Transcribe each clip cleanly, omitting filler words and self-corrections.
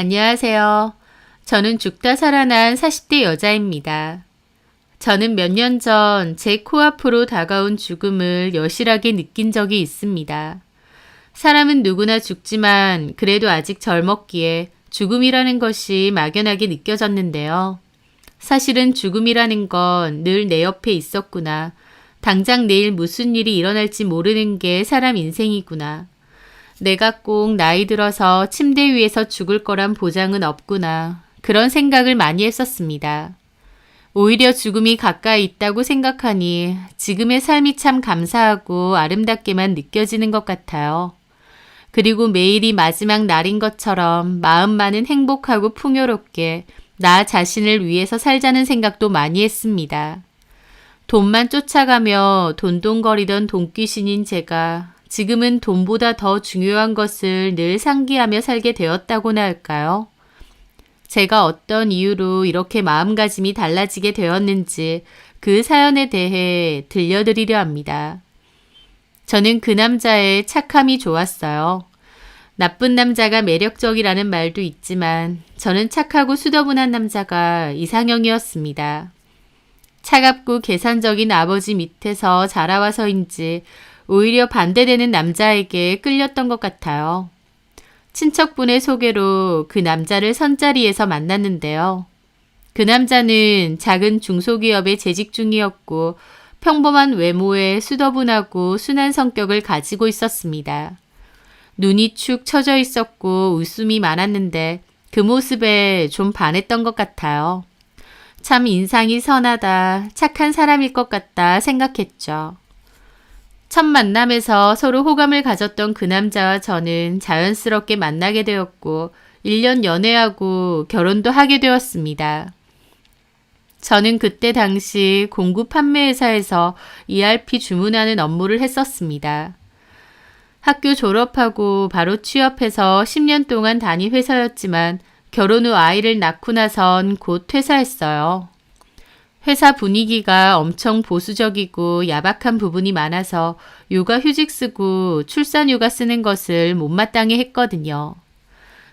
안녕하세요. 저는 죽다 살아난 40대 여자입니다. 저는 몇 년 전 제 코앞으로 다가온 죽음을 여실하게 느낀 적이 있습니다. 사람은 누구나 죽지만 그래도 아직 젊었기에 죽음이라는 것이 막연하게 느껴졌는데요. 사실은 죽음이라는 건 늘 내 옆에 있었구나. 당장 내일 무슨 일이 일어날지 모르는 게 사람 인생이구나. 내가 꼭 나이 들어서 침대 위에서 죽을 거란 보장은 없구나. 그런 생각을 많이 했었습니다. 오히려 죽음이 가까이 있다고 생각하니 지금의 삶이 참 감사하고 아름답게만 느껴지는 것 같아요. 그리고 매일이 마지막 날인 것처럼 마음만은 행복하고 풍요롭게 나 자신을 위해서 살자는 생각도 많이 했습니다. 돈만 쫓아가며 돈돈거리던 돈귀신인 제가 지금은 돈보다 더 중요한 것을 늘 상기하며 살게 되었다고나 할까요? 제가 어떤 이유로 이렇게 마음가짐이 달라지게 되었는지 그 사연에 대해 들려드리려 합니다. 저는 그 남자의 착함이 좋았어요. 나쁜 남자가 매력적이라는 말도 있지만 저는 착하고 수더분한 남자가 이상형이었습니다. 차갑고 계산적인 아버지 밑에서 자라와서인지 오히려 반대되는 남자에게 끌렸던 것 같아요. 친척분의 소개로 그 남자를 선자리에서 만났는데요. 그 남자는 작은 중소기업에 재직 중이었고 평범한 외모에 수더분하고 순한 성격을 가지고 있었습니다. 눈이 축 처져 있었고 웃음이 많았는데 그 모습에 좀 반했던 것 같아요. 참 인상이 선하다, 착한 사람일 것 같다 생각했죠. 첫 만남에서 서로 호감을 가졌던 그 남자와 저는 자연스럽게 만나게 되었고 1년 연애하고 결혼도 하게 되었습니다. 저는 그때 당시 공구 판매회사에서 ERP 주문하는 업무를 했었습니다. 학교 졸업하고 바로 취업해서 10년 동안 다닌 회사였지만 결혼 후 아이를 낳고 나선 곧 퇴사했어요. 회사 분위기가 엄청 보수적이고 야박한 부분이 많아서 육아휴직 쓰고 출산휴가 쓰는 것을 못마땅해 했거든요.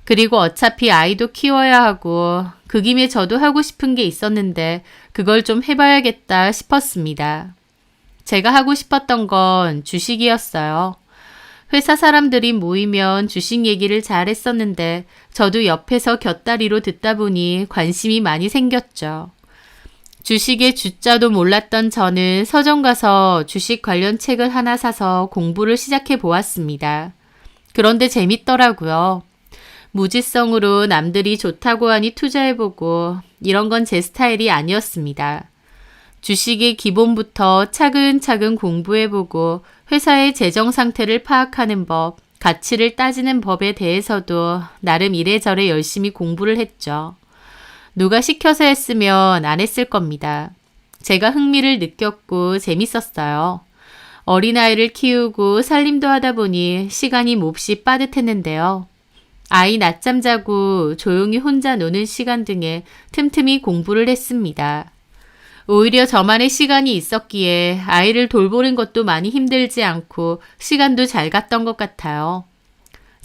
그리고 어차피 아이도 키워야 하고 그 김에 저도 하고 싶은 게 있었는데 그걸 좀 해봐야겠다 싶었습니다. 제가 하고 싶었던 건 주식이었어요. 회사 사람들이 모이면 주식 얘기를 잘 했었는데 저도 옆에서 곁다리로 듣다 보니 관심이 많이 생겼죠. 주식의 주자도 몰랐던 저는 서점 가서 주식 관련 책을 하나 사서 공부를 시작해 보았습니다. 그런데 재밌더라고요. 무지성으로 남들이 좋다고 하니 투자해보고 이런 건 제 스타일이 아니었습니다. 주식의 기본부터 차근차근 공부해보고 회사의 재정 상태를 파악하는 법, 가치를 따지는 법에 대해서도 나름 이래저래 열심히 공부를 했죠. 누가 시켜서 했으면 안 했을 겁니다. 제가 흥미를 느꼈고 재밌었어요. 어린아이를 키우고 살림도 하다 보니 시간이 몹시 빠듯했는데요. 아이 낮잠 자고 조용히 혼자 노는 시간 등에 틈틈이 공부를 했습니다. 오히려 저만의 시간이 있었기에 아이를 돌보는 것도 많이 힘들지 않고 시간도 잘 갔던 것 같아요.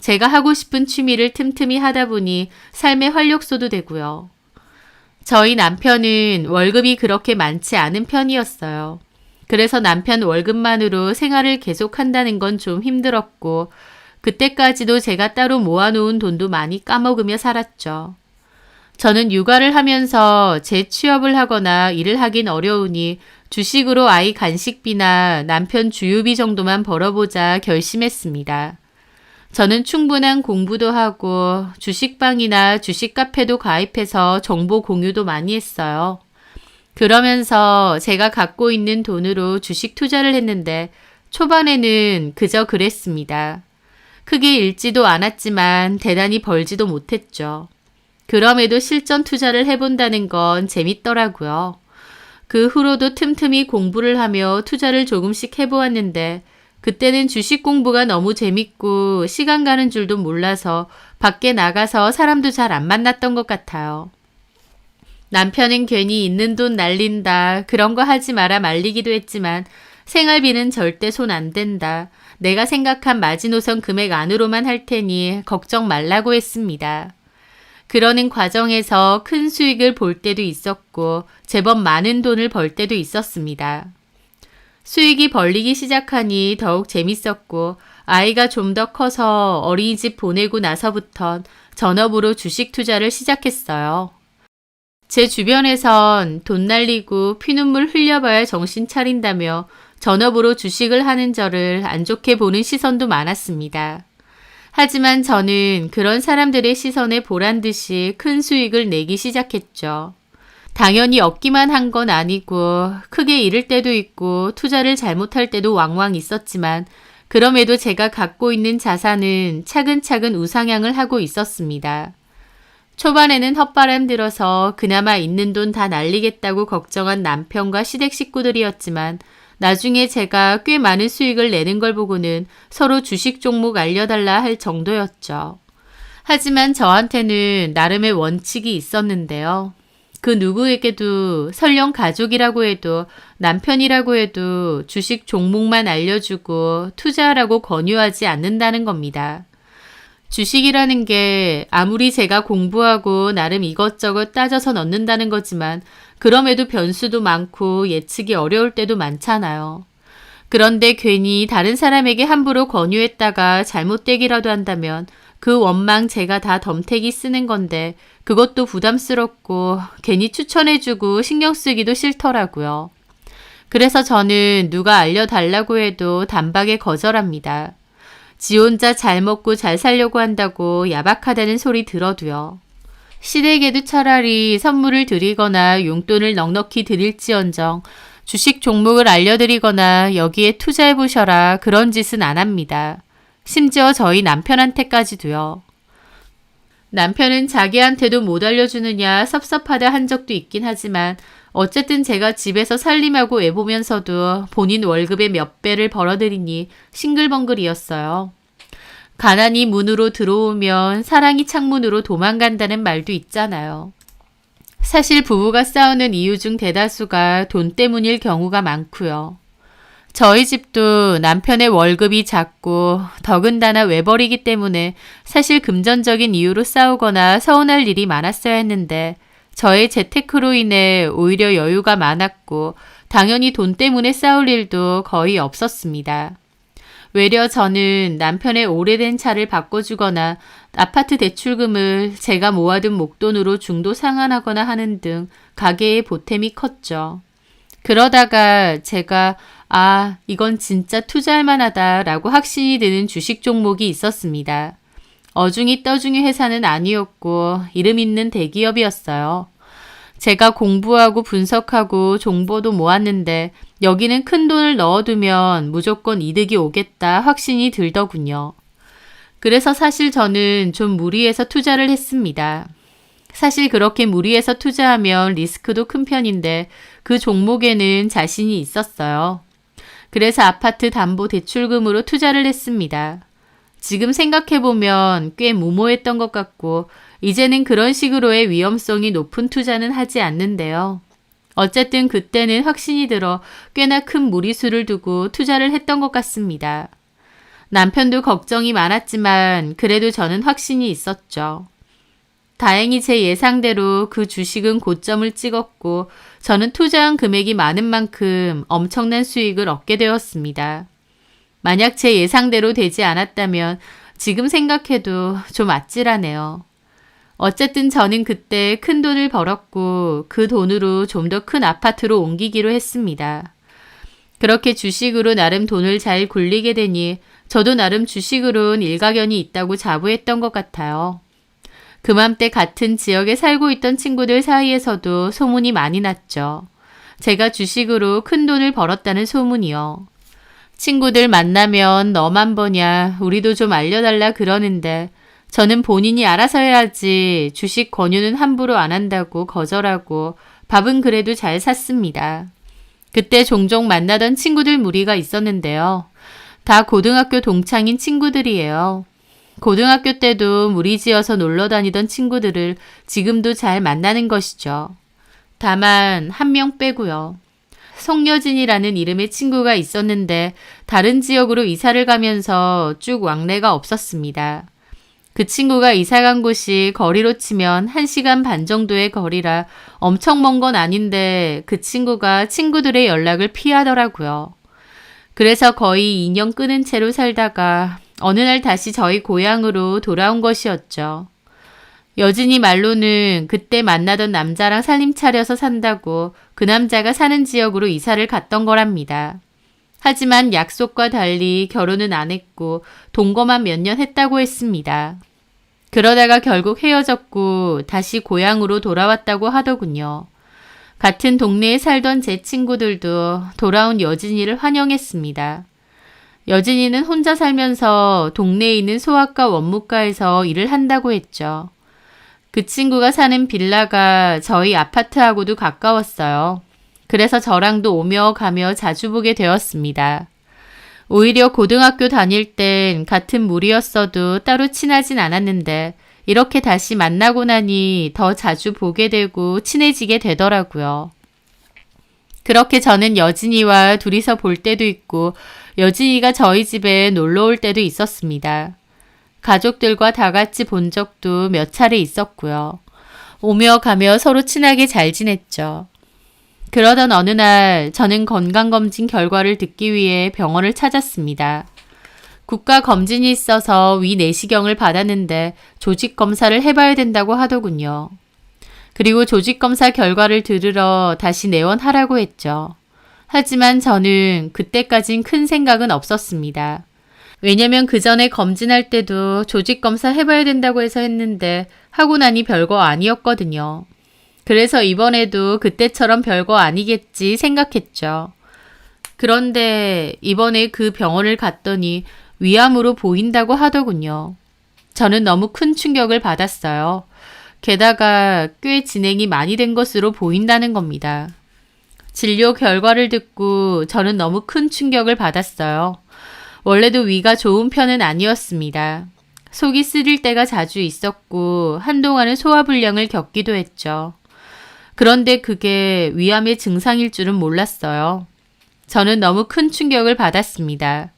제가 하고 싶은 취미를 틈틈이 하다 보니 삶의 활력소도 되고요. 저희 남편은 월급이 그렇게 많지 않은 편이었어요. 그래서 남편 월급만으로 생활을 계속한다는 건 좀 힘들었고 그때까지도 제가 따로 모아놓은 돈도 많이 까먹으며 살았죠. 저는 육아를 하면서 재취업을 하거나 일을 하긴 어려우니 주식으로 아이 간식비나 남편 주유비 정도만 벌어보자 결심했습니다. 저는 충분한 공부도 하고 주식방이나 주식카페도 가입해서 정보 공유도 많이 했어요. 그러면서 제가 갖고 있는 돈으로 주식 투자를 했는데 초반에는 그저 그랬습니다. 크게 잃지도 않았지만 대단히 벌지도 못했죠. 그럼에도 실전 투자를 해본다는 건 재밌더라고요. 그 후로도 틈틈이 공부를 하며 투자를 조금씩 해보았는데 그때는 주식 공부가 너무 재밌고 시간 가는 줄도 몰라서 밖에 나가서 사람도 잘 안 만났던 것 같아요. 남편은 괜히 있는 돈 날린다, 그런 거 하지 마라 말리기도 했지만 생활비는 절대 손 안 댄다. 내가 생각한 마지노선 금액 안으로만 할 테니 걱정 말라고 했습니다. 그러는 과정에서 큰 수익을 볼 때도 있었고 제법 많은 돈을 벌 때도 있었습니다. 수익이 벌리기 시작하니 더욱 재밌었고 아이가 좀 더 커서 어린이집 보내고 나서부턴 전업으로 주식 투자를 시작했어요. 제 주변에선 돈 날리고 피눈물 흘려봐야 정신 차린다며 전업으로 주식을 하는 저를 안 좋게 보는 시선도 많았습니다. 하지만 저는 그런 사람들의 시선에 보란 듯이 큰 수익을 내기 시작했죠. 당연히 얻기만 한 건 아니고 크게 잃을 때도 있고 투자를 잘못할 때도 왕왕 있었지만 그럼에도 제가 갖고 있는 자산은 차근차근 우상향을 하고 있었습니다. 초반에는 헛바람 들어서 그나마 있는 돈 다 날리겠다고 걱정한 남편과 시댁 식구들이었지만 나중에 제가 꽤 많은 수익을 내는 걸 보고는 서로 주식 종목 알려달라 할 정도였죠. 하지만 저한테는 나름의 원칙이 있었는데요. 그 누구에게도 설령 가족이라고 해도 남편이라고 해도 주식 종목만 알려주고 투자하라고 권유하지 않는다는 겁니다. 주식이라는 게 아무리 제가 공부하고 나름 이것저것 따져서 넣는다는 거지만 그럼에도 변수도 많고 예측이 어려울 때도 많잖아요. 그런데 괜히 다른 사람에게 함부로 권유했다가 잘못되기라도 한다면 그 원망 제가 다 덤태기 쓰는 건데 그것도 부담스럽고 괜히 추천해주고 신경 쓰기도 싫더라고요. 그래서 저는 누가 알려달라고 해도 단박에 거절합니다. 지 혼자 잘 먹고 잘 살려고 한다고 야박하다는 소리 들어도요. 시댁에도 차라리 선물을 드리거나 용돈을 넉넉히 드릴지언정 주식 종목을 알려드리거나 여기에 투자해보셔라 그런 짓은 안 합니다. 심지어 저희 남편한테까지도요. 남편은 자기한테도 못 알려주느냐 섭섭하다 한 적도 있긴 하지만 어쨌든 제가 집에서 살림하고 애보면서도 본인 월급의 몇 배를 벌어들이니 싱글벙글이었어요. 가난이 문으로 들어오면 사랑이 창문으로 도망간다는 말도 있잖아요. 사실 부부가 싸우는 이유 중 대다수가 돈 때문일 경우가 많고요. 저희 집도 남편의 월급이 작고 더군다나 외벌이기 때문에 사실 금전적인 이유로 싸우거나 서운할 일이 많았어야 했는데 저의 재테크로 인해 오히려 여유가 많았고 당연히 돈 때문에 싸울 일도 거의 없었습니다. 외려 저는 남편의 오래된 차를 바꿔주거나 아파트 대출금을 제가 모아둔 목돈으로 중도 상환하거나 하는 등 가계의 보탬이 컸죠. 그러다가 제가 이건 진짜 투자할 만하다라고 확신이 드는 주식 종목이 있었습니다. 어중이 떠중이 회사는 아니었고 이름 있는 대기업이었어요. 제가 공부하고 분석하고 정보도 모았는데 여기는 큰 돈을 넣어두면 무조건 이득이 오겠다 확신이 들더군요. 그래서 사실 저는 좀 무리해서 투자를 했습니다. 사실 그렇게 무리해서 투자하면 리스크도 큰 편인데 그 종목에는 자신이 있었어요. 그래서 아파트 담보 대출금으로 투자를 했습니다. 지금 생각해보면 꽤 무모했던 것 같고 이제는 그런 식으로의 위험성이 높은 투자는 하지 않는데요. 어쨌든 그때는 확신이 들어 꽤나 큰 무리수를 두고 투자를 했던 것 같습니다. 남편도 걱정이 많았지만 그래도 저는 확신이 있었죠. 다행히 제 예상대로 그 주식은 고점을 찍었고 저는 투자한 금액이 많은 만큼 엄청난 수익을 얻게 되었습니다. 만약 제 예상대로 되지 않았다면 지금 생각해도 좀 아찔하네요. 어쨌든 저는 그때 큰 돈을 벌었고 그 돈으로 좀 더 큰 아파트로 옮기기로 했습니다. 그렇게 주식으로 나름 돈을 잘 굴리게 되니 저도 나름 주식으론 일가견이 있다고 자부했던 것 같아요. 그맘때 같은 지역에 살고 있던 친구들 사이에서도 소문이 많이 났죠. 제가 주식으로 큰 돈을 벌었다는 소문이요. 친구들 만나면 너만 버냐 우리도 좀 알려달라 그러는데 저는 본인이 알아서 해야지 주식 권유는 함부로 안 한다고 거절하고 밥은 그래도 잘 샀습니다. 그때 종종 만나던 친구들 무리가 있었는데요. 다 고등학교 동창인 친구들이에요. 고등학교 때도 무리지어서 놀러 다니던 친구들을 지금도 잘 만나는 것이죠. 다만 한 명 빼고요. 송여진이라는 이름의 친구가 있었는데 다른 지역으로 이사를 가면서 쭉 왕래가 없었습니다. 그 친구가 이사간 곳이 거리로 치면 1시간 반 정도의 거리라 엄청 먼 건 아닌데 그 친구가 친구들의 연락을 피하더라고요. 그래서 거의 2년 끊은 채로 살다가 어느 날 다시 저희 고향으로 돌아온 것이었죠. 여진이 말로는 그때 만나던 남자랑 살림 차려서 산다고 그 남자가 사는 지역으로 이사를 갔던 거랍니다. 하지만 약속과 달리 결혼은 안 했고 동거만 몇 년 했다고 했습니다. 그러다가 결국 헤어졌고 다시 고향으로 돌아왔다고 하더군요. 같은 동네에 살던 제 친구들도 돌아온 여진이를 환영했습니다. 여진이는 혼자 살면서 동네에 있는 소아과 원무과에서 일을 한다고 했죠. 그 친구가 사는 빌라가 저희 아파트하고도 가까웠어요. 그래서 저랑도 오며 가며 자주 보게 되었습니다. 오히려 고등학교 다닐 땐 같은 무리였어도 따로 친하진 않았는데 이렇게 다시 만나고 나니 더 자주 보게 되고 친해지게 되더라고요. 그렇게 저는 여진이와 둘이서 볼 때도 있고 여진이가 저희 집에 놀러 올 때도 있었습니다. 가족들과 다 같이 본 적도 몇 차례 있었고요. 오며 가며 서로 친하게 잘 지냈죠. 그러던 어느 날 저는 건강검진 결과를 듣기 위해 병원을 찾았습니다. 국가검진이 있어서 위 내시경을 받았는데 조직검사를 해봐야 된다고 하더군요. 그리고 조직검사 결과를 들으러 다시 내원하라고 했죠. 하지만 저는 그때까진 큰 생각은 없었습니다. 왜냐면 그 전에 검진할 때도 조직검사 해봐야 된다고 해서 했는데 하고 나니 별거 아니었거든요. 그래서 이번에도 그때처럼 별거 아니겠지 생각했죠. 그런데 이번에 그 병원을 갔더니 위암으로 보인다고 하더군요. 저는 너무 큰 충격을 받았어요. 게다가 꽤 진행이 많이 된 것으로 보인다는 겁니다. 진료 결과를 듣고 저는 너무 큰 충격을 받았어요. 원래도 위가 좋은 편은 아니었습니다. 속이 쓰릴 때가 자주 있었고 한동안은 소화불량을 겪기도 했죠. 그런데 그게 위암의 증상일 줄은 몰랐어요. 저는 너무 큰 충격을 받았습니다.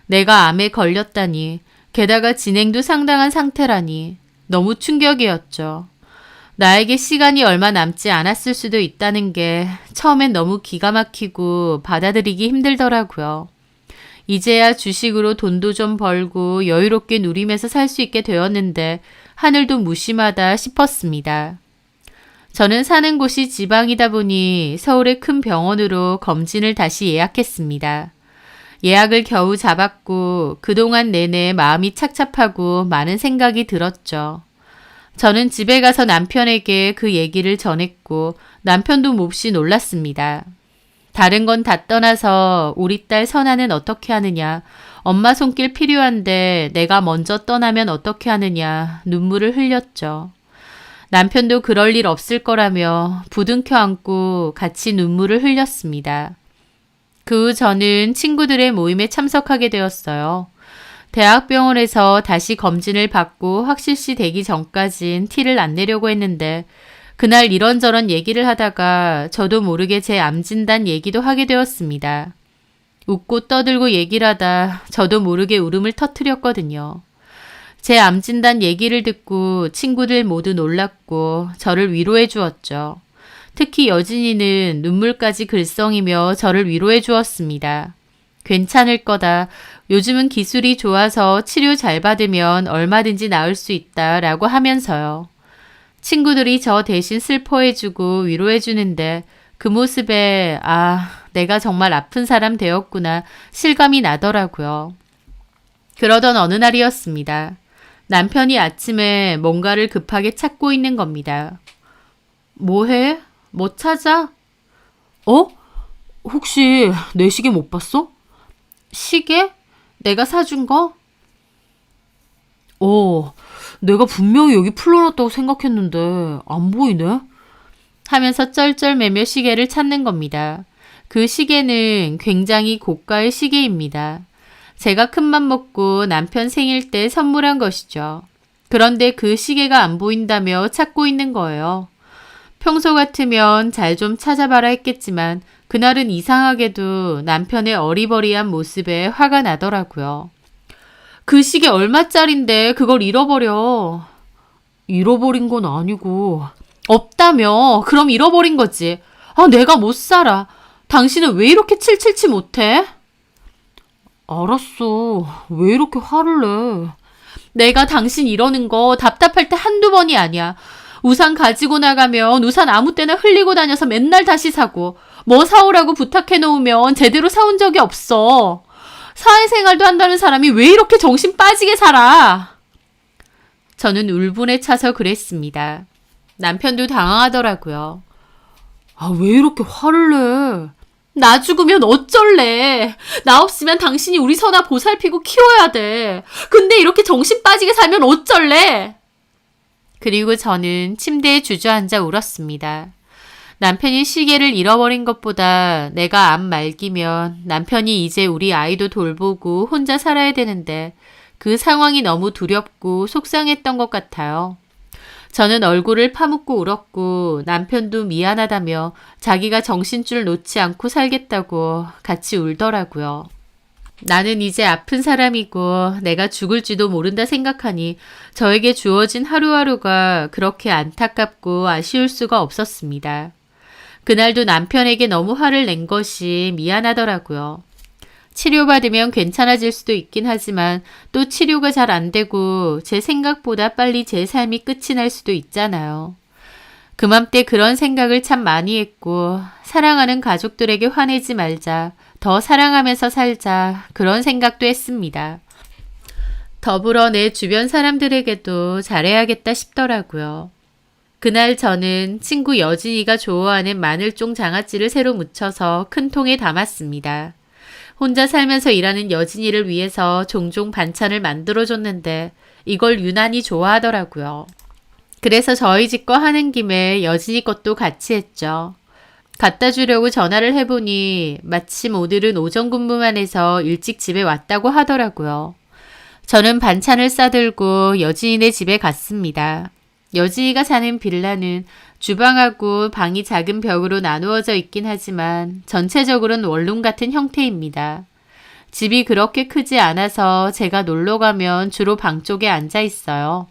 내가 암에 걸렸다니, 게다가 진행도 상당한 상태라니 너무 충격이었죠. 나에게 시간이 얼마 남지 않았을 수도 있다는 게 처음엔 너무 기가 막히고 받아들이기 힘들더라고요. 이제야 주식으로 돈도 좀 벌고 여유롭게 누리면서 살 수 있게 되었는데 하늘도 무심하다 싶었습니다. 저는 사는 곳이 지방이다 보니 서울의 큰 병원으로 검진을 다시 예약했습니다. 예약을 겨우 잡았고 그동안 내내 마음이 착잡하고 많은 생각이 들었죠. 저는 집에 가서 남편에게 그 얘기를 전했고 남편도 몹시 놀랐습니다. 다른 건 다 떠나서 우리 딸 선아는 어떻게 하느냐, 엄마 손길 필요한데 내가 먼저 떠나면 어떻게 하느냐 눈물을 흘렸죠. 남편도 그럴 일 없을 거라며 부둥켜 안고 같이 눈물을 흘렸습니다. 그 후 저는 친구들의 모임에 참석하게 되었어요. 대학병원에서 다시 검진을 받고 확실시 되기 전까진 티를 안 내려고 했는데 그날 이런저런 얘기를 하다가 저도 모르게 제 암 진단 얘기도 하게 되었습니다. 웃고 떠들고 얘기를 하다 저도 모르게 울음을 터뜨렸거든요. 제 암 진단 얘기를 듣고 친구들 모두 놀랐고 저를 위로해 주었죠. 특히 여진이는 눈물까지 글썽이며 저를 위로해 주었습니다. 괜찮을 거다. 요즘은 기술이 좋아서 치료 잘 받으면 얼마든지 나을 수 있다 라고 하면서요. 친구들이 저 대신 슬퍼해주고 위로해주는데 그 모습에 내가 정말 아픈 사람 되었구나 실감이 나더라고요. 그러던 어느 날이었습니다. 남편이 아침에 뭔가를 급하게 찾고 있는 겁니다. 뭐해? 뭐 찾아? 혹시 내 시계 못 봤어? 시계? 내가 사준 거? 내가 분명히 여기 풀러놨다고 생각했는데 안 보이네? 하면서 쩔쩔매며 시계를 찾는 겁니다. 그 시계는 굉장히 고가의 시계입니다. 제가 큰맘 먹고 남편 생일 때 선물한 것이죠. 그런데 그 시계가 안 보인다며 찾고 있는 거예요. 평소 같으면 잘 좀 찾아봐라 했겠지만 그날은 이상하게도 남편의 어리버리한 모습에 화가 나더라고요. 그 시계 얼마짜린데 그걸 잃어버려. 잃어버린 건 아니고. 없다며. 그럼 잃어버린 거지. 내가 못 살아. 당신은 왜 이렇게 칠칠치 못해? 알았어. 왜 이렇게 화를 내? 내가 당신 이러는 거 답답할 때 한두 번이 아니야. 우산 가지고 나가면 우산 아무 때나 흘리고 다녀서 맨날 다시 사고, 뭐 사오라고 부탁해 놓으면 제대로 사온 적이 없어. 사회생활도 한다는 사람이 왜 이렇게 정신 빠지게 살아? 저는 울분에 차서 그랬습니다. 남편도 당황하더라고요. 왜 이렇게 화를 내? 나 죽으면 어쩔래? 나 없으면 당신이 우리 선아 보살피고 키워야 돼. 근데 이렇게 정신 빠지게 살면 어쩔래? 그리고 저는 침대에 주저앉아 울었습니다. 남편이 시계를 잃어버린 것보다 내가 암 말기면 남편이 이제 우리 아이도 돌보고 혼자 살아야 되는데 그 상황이 너무 두렵고 속상했던 것 같아요. 저는 얼굴을 파묻고 울었고 남편도 미안하다며 자기가 정신줄 놓지 않고 살겠다고 같이 울더라고요. 나는 이제 아픈 사람이고 내가 죽을지도 모른다 생각하니 저에게 주어진 하루하루가 그렇게 안타깝고 아쉬울 수가 없었습니다. 그날도 남편에게 너무 화를 낸 것이 미안하더라고요. 치료받으면 괜찮아질 수도 있긴 하지만 또 치료가 잘 안 되고 제 생각보다 빨리 제 삶이 끝이 날 수도 있잖아요. 그맘때 그런 생각을 참 많이 했고 사랑하는 가족들에게 화내지 말자, 더 사랑하면서 살자 그런 생각도 했습니다. 더불어 내 주변 사람들에게도 잘해야겠다 싶더라고요. 그날 저는 친구 여진이가 좋아하는 마늘종 장아찌를 새로 무쳐서 큰 통에 담았습니다. 혼자 살면서 일하는 여진이를 위해서 종종 반찬을 만들어줬는데 이걸 유난히 좋아하더라고요. 그래서 저희 집 거 하는 김에 여진이 것도 같이 했죠. 갖다 주려고 전화를 해보니 마침 오늘은 오전 근무만 해서 일찍 집에 왔다고 하더라고요. 저는 반찬을 싸들고 여진이네 집에 갔습니다. 여진이가 사는 빌라는 주방하고 방이 작은 벽으로 나누어져 있긴 하지만 전체적으로는 원룸 같은 형태입니다. 집이 그렇게 크지 않아서 제가 놀러 가면 주로 방 쪽에 앉아 있어요.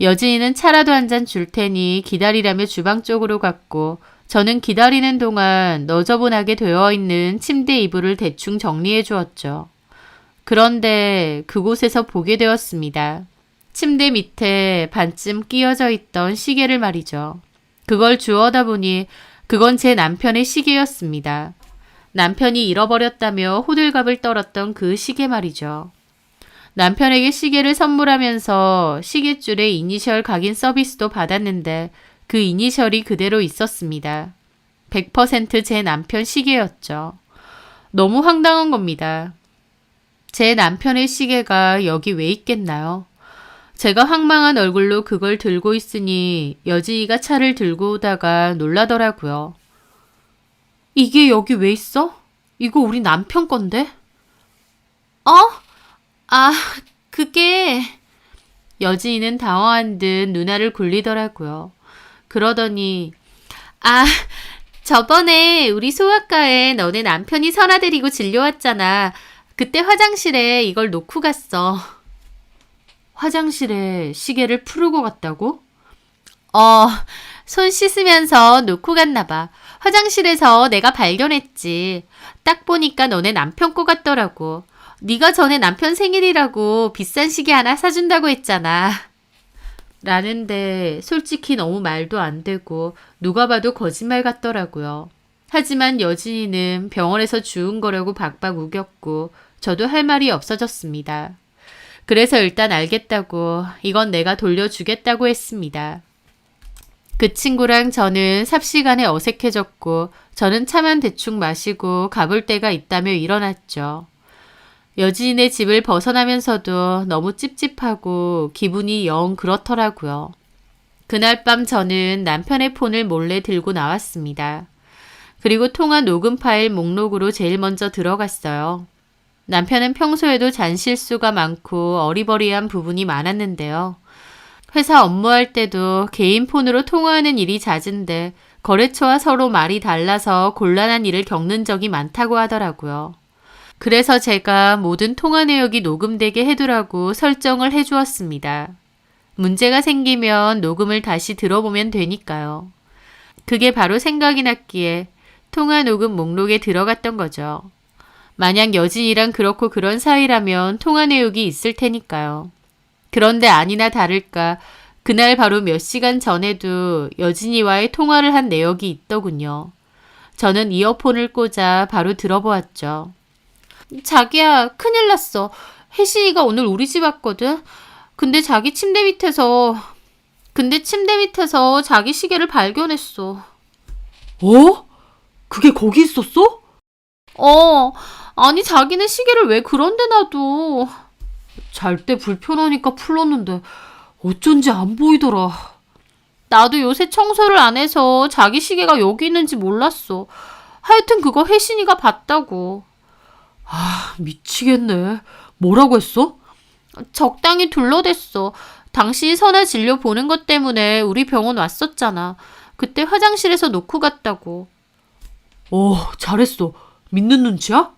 여진이는 차라도 한 잔 줄 테니 기다리라며 주방 쪽으로 갔고 저는 기다리는 동안 너저분하게 되어 있는 침대 이불을 대충 정리해 주었죠. 그런데 그곳에서 보게 되었습니다. 침대 밑에 반쯤 끼어져 있던 시계를 말이죠. 그걸 주워다 보니 그건 제 남편의 시계였습니다. 남편이 잃어버렸다며 호들갑을 떨었던 그 시계 말이죠. 남편에게 시계를 선물하면서 시계줄에 이니셜 각인 서비스도 받았는데 그 이니셜이 그대로 있었습니다. 100% 제 남편 시계였죠. 너무 황당한 겁니다. 제 남편의 시계가 여기 왜 있겠나요? 제가 황망한 얼굴로 그걸 들고 있으니 여진이가 차를 들고 오다가 놀라더라고요. 이게 여기 왜 있어? 이거 우리 남편 건데? 그게... 여진이는 당황한 듯 누나를 굴리더라고요. 그러더니 저번에 우리 소아과에 너네 남편이 선아 데리고 진료왔잖아. 그때 화장실에 이걸 놓고 갔어. 화장실에 시계를 풀고 갔다고? 손 씻으면서 놓고 갔나 봐. 화장실에서 내가 발견했지. 딱 보니까 너네 남편 거 같더라고. 네가 전에 남편 생일이라고 비싼 시계 하나 사준다고 했잖아. 라는데 솔직히 너무 말도 안 되고 누가 봐도 거짓말 같더라고요. 하지만 여진이는 병원에서 주운 거라고 박박 우겼고 저도 할 말이 없어졌습니다. 그래서 일단 알겠다고 이건 내가 돌려주겠다고 했습니다. 그 친구랑 저는 삽시간에 어색해졌고 저는 차만 대충 마시고 가볼 데가 있다며 일어났죠. 여진이네 집을 벗어나면서도 너무 찝찝하고 기분이 영 그렇더라고요. 그날 밤 저는 남편의 폰을 몰래 들고 나왔습니다. 그리고 통화 녹음 파일 목록으로 제일 먼저 들어갔어요. 남편은 평소에도 잔실수가 많고 어리버리한 부분이 많았는데요. 회사 업무할 때도 개인 폰으로 통화하는 일이 잦은데 거래처와 서로 말이 달라서 곤란한 일을 겪는 적이 많다고 하더라고요. 그래서 제가 모든 통화 내역이 녹음되게 해두라고 설정을 해주었습니다. 문제가 생기면 녹음을 다시 들어보면 되니까요. 그게 바로 생각이 났기에 통화 녹음 목록에 들어갔던 거죠. 만약 여진이랑 그렇고 그런 사이라면 통화 내역이 있을 테니까요. 그런데 아니나 다를까 그날 바로 몇 시간 전에도 여진이와의 통화를 한 내역이 있더군요. 저는 이어폰을 꽂아 바로 들어보았죠. 자기야, 큰일 났어. 혜신이가 오늘 우리 집 왔거든. 근데 침대 밑에서 자기 시계를 발견했어. 어? 그게 거기 있었어? 아니 자기는 시계를 왜 그런 데 놔둬. 잘 때 불편하니까 풀렀는데 어쩐지 안 보이더라. 나도 요새 청소를 안 해서 자기 시계가 여기 있는지 몰랐어. 하여튼 그거 혜신이가 봤다고. 아, 미치겠네. 뭐라고 했어? 적당히 둘러댔어. 당신이 선아 진료 보는 것 때문에 우리 병원 왔었잖아. 그때 화장실에서 놓고 갔다고. 잘했어. 믿는 눈치야?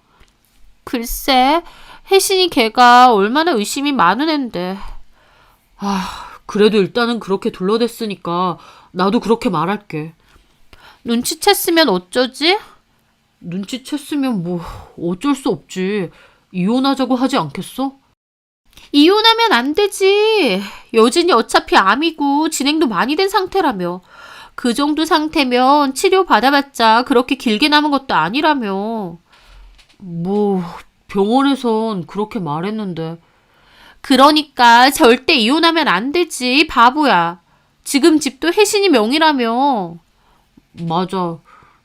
글쎄, 혜신이 걔가 얼마나 의심이 많은 앤데. 그래도 일단은 그렇게 둘러댔으니까 나도 그렇게 말할게. 눈치챘으면 어쩌지? 눈치챘으면 뭐 어쩔 수 없지. 이혼하자고 하지 않겠어? 이혼하면 안 되지. 여진이 어차피 암이고 진행도 많이 된 상태라며. 그 정도 상태면 치료 받아봤자 그렇게 길게 남은 것도 아니라며. 뭐 병원에선 그렇게 말했는데. 그러니까 절대 이혼하면 안 되지, 바보야. 지금 집도 혜신이 명의라며. 맞아.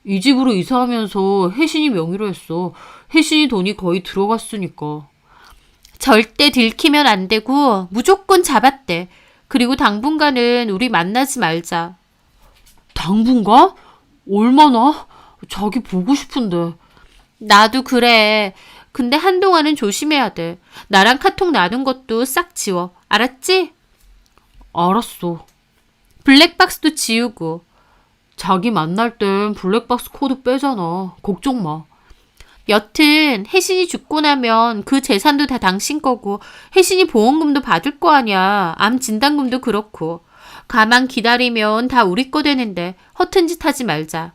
이 집으로 이사하면서 혜신이 명의로 했어. 혜신이 돈이 거의 들어갔으니까. 절대 들키면 안 되고 무조건 잡았대. 그리고 당분간은 우리 만나지 말자. 당분간? 얼마나? 자기 보고 싶은데. 나도 그래. 근데 한동안은 조심해야 돼. 나랑 카톡 나눈 것도 싹 지워. 알았지? 알았어. 블랙박스도 지우고. 자기 만날 땐 블랙박스 코드 빼잖아. 걱정 마. 여튼 혜신이 죽고 나면 그 재산도 다 당신 거고 혜신이 보험금도 받을 거 아니야. 암 진단금도 그렇고. 가만 기다리면 다 우리 거 되는데 허튼 짓 하지 말자.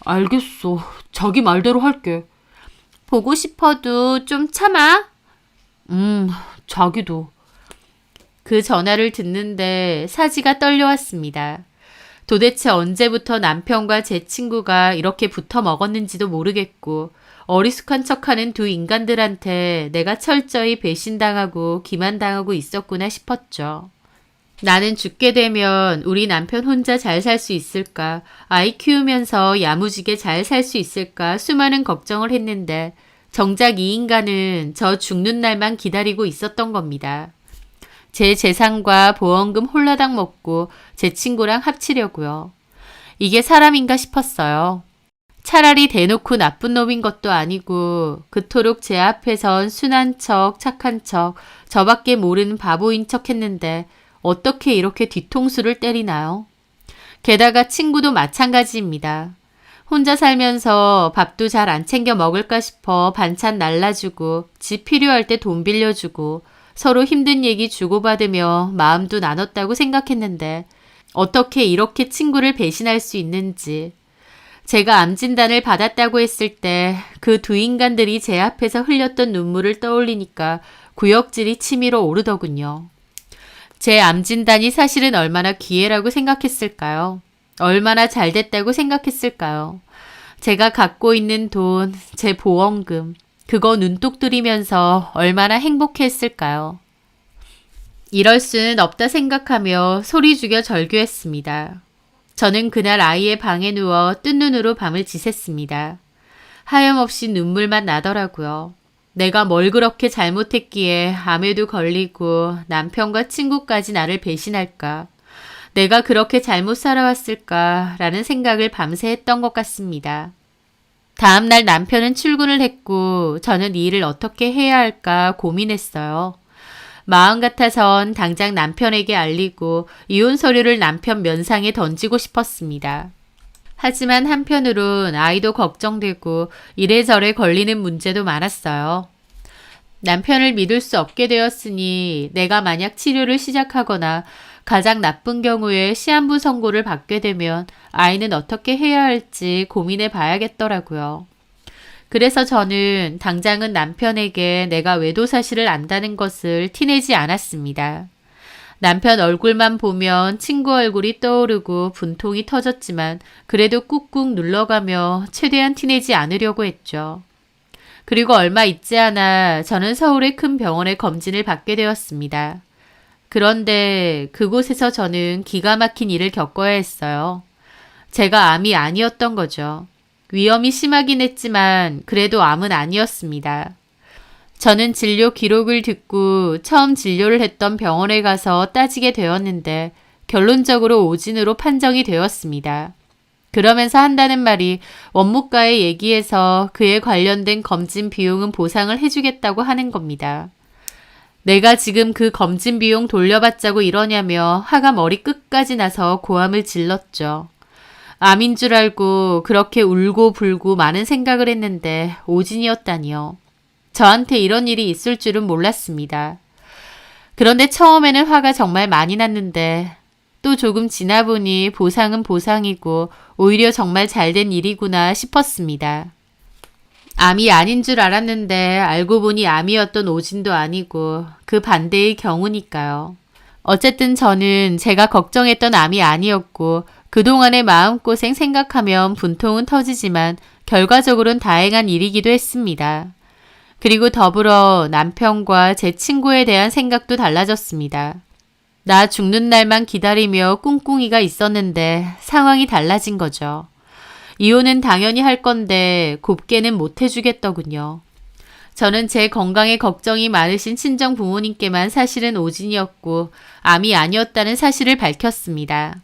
알겠어. 자기 말대로 할게. 보고 싶어도 좀 참아. 자기도. 그 전화를 듣는데 사지가 떨려왔습니다. 도대체 언제부터 남편과 제 친구가 이렇게 붙어 먹었는지도 모르겠고 어리숙한 척하는 두 인간들한테 내가 철저히 배신당하고 기만당하고 있었구나 싶었죠. 나는 죽게 되면 우리 남편 혼자 잘 살 수 있을까, 아이 키우면서 야무지게 잘 살 수 있을까 수많은 걱정을 했는데 정작 이 인간은 저 죽는 날만 기다리고 있었던 겁니다. 제 재산과 보험금 홀라당 먹고 제 친구랑 합치려고요. 이게 사람인가 싶었어요. 차라리 대놓고 나쁜 놈인 것도 아니고 그토록 제 앞에선 순한 척, 착한 척, 저밖에 모르는 바보인 척 했는데 어떻게 이렇게 뒤통수를 때리나요? 게다가 친구도 마찬가지입니다. 혼자 살면서 밥도 잘 안 챙겨 먹을까 싶어 반찬 날라주고 집 필요할 때 돈 빌려주고 서로 힘든 얘기 주고받으며 마음도 나눴다고 생각했는데 어떻게 이렇게 친구를 배신할 수 있는지. 제가 암 진단을 받았다고 했을 때 그 두 인간들이 제 앞에서 흘렸던 눈물을 떠올리니까 구역질이 치밀어 오르더군요. 제 암 진단이 사실은 얼마나 기회라고 생각했을까요? 얼마나 잘 됐다고 생각했을까요? 제가 갖고 있는 돈, 제 보험금, 그거 눈독 들이면서 얼마나 행복했을까요? 이럴 수는 없다 생각하며 소리 죽여 절규했습니다. 저는 그날 아이의 방에 누워 뜬 눈으로 밤을 지샜습니다. 하염없이 눈물만 나더라고요. 내가 뭘 그렇게 잘못했기에 암에도 걸리고 남편과 친구까지 나를 배신할까? 내가 그렇게 잘못 살아왔을까라는 생각을 밤새 했던 것 같습니다. 다음 날 남편은 출근을 했고 저는 이 일을 어떻게 해야 할까 고민했어요. 마음 같아선 당장 남편에게 알리고 이혼 서류를 남편 면상에 던지고 싶었습니다. 하지만 한편으론 아이도 걱정되고 이래저래 걸리는 문제도 많았어요. 남편을 믿을 수 없게 되었으니 내가 만약 치료를 시작하거나 가장 나쁜 경우에 시한부 선고를 받게 되면 아이는 어떻게 해야 할지 고민해 봐야겠더라고요. 그래서 저는 당장은 남편에게 내가 외도 사실을 안다는 것을 티내지 않았습니다. 남편 얼굴만 보면 친구 얼굴이 떠오르고 분통이 터졌지만 그래도 꾹꾹 눌러가며 최대한 티내지 않으려고 했죠. 그리고 얼마 있지 않아 저는 서울의 큰 병원에 검진을 받게 되었습니다. 그런데 그곳에서 저는 기가 막힌 일을 겪어야 했어요. 제가 암이 아니었던 거죠. 위험이 심하긴 했지만 그래도 암은 아니었습니다. 저는 진료 기록을 듣고 처음 진료를 했던 병원에 가서 따지게 되었는데 결론적으로 오진으로 판정이 되었습니다. 그러면서 한다는 말이 원무과에 얘기해서 그에 관련된 검진 비용은 보상을 해주겠다고 하는 겁니다. 내가 지금 그 검진 비용 돌려받자고 이러냐며 화가 머리 끝까지 나서 고함을 질렀죠. 암인 줄 알고 그렇게 울고 불고 많은 생각을 했는데 오진이었다니요. 저한테 이런 일이 있을 줄은 몰랐습니다. 그런데 처음에는 화가 정말 많이 났는데 또 조금 지나 보니 보상은 보상이고 오히려 정말 잘된 일이구나 싶었습니다. 암이 아닌 줄 알았는데 알고 보니 암이었던 오진도 아니고 그 반대의 경우니까요. 어쨌든 저는 제가 걱정했던 암이 아니었고 그동안의 마음고생 생각하면 분통은 터지지만 결과적으로는 다행한 일이기도 했습니다. 그리고 더불어 남편과 제 친구에 대한 생각도 달라졌습니다. 나 죽는 날만 기다리며 꿍꿍이가 있었는데 상황이 달라진 거죠. 이혼은 당연히 할 건데 곱게는 못 해주겠더군요. 저는 제 건강에 걱정이 많으신 친정 부모님께만 사실은 오진이었고 암이 아니었다는 사실을 밝혔습니다.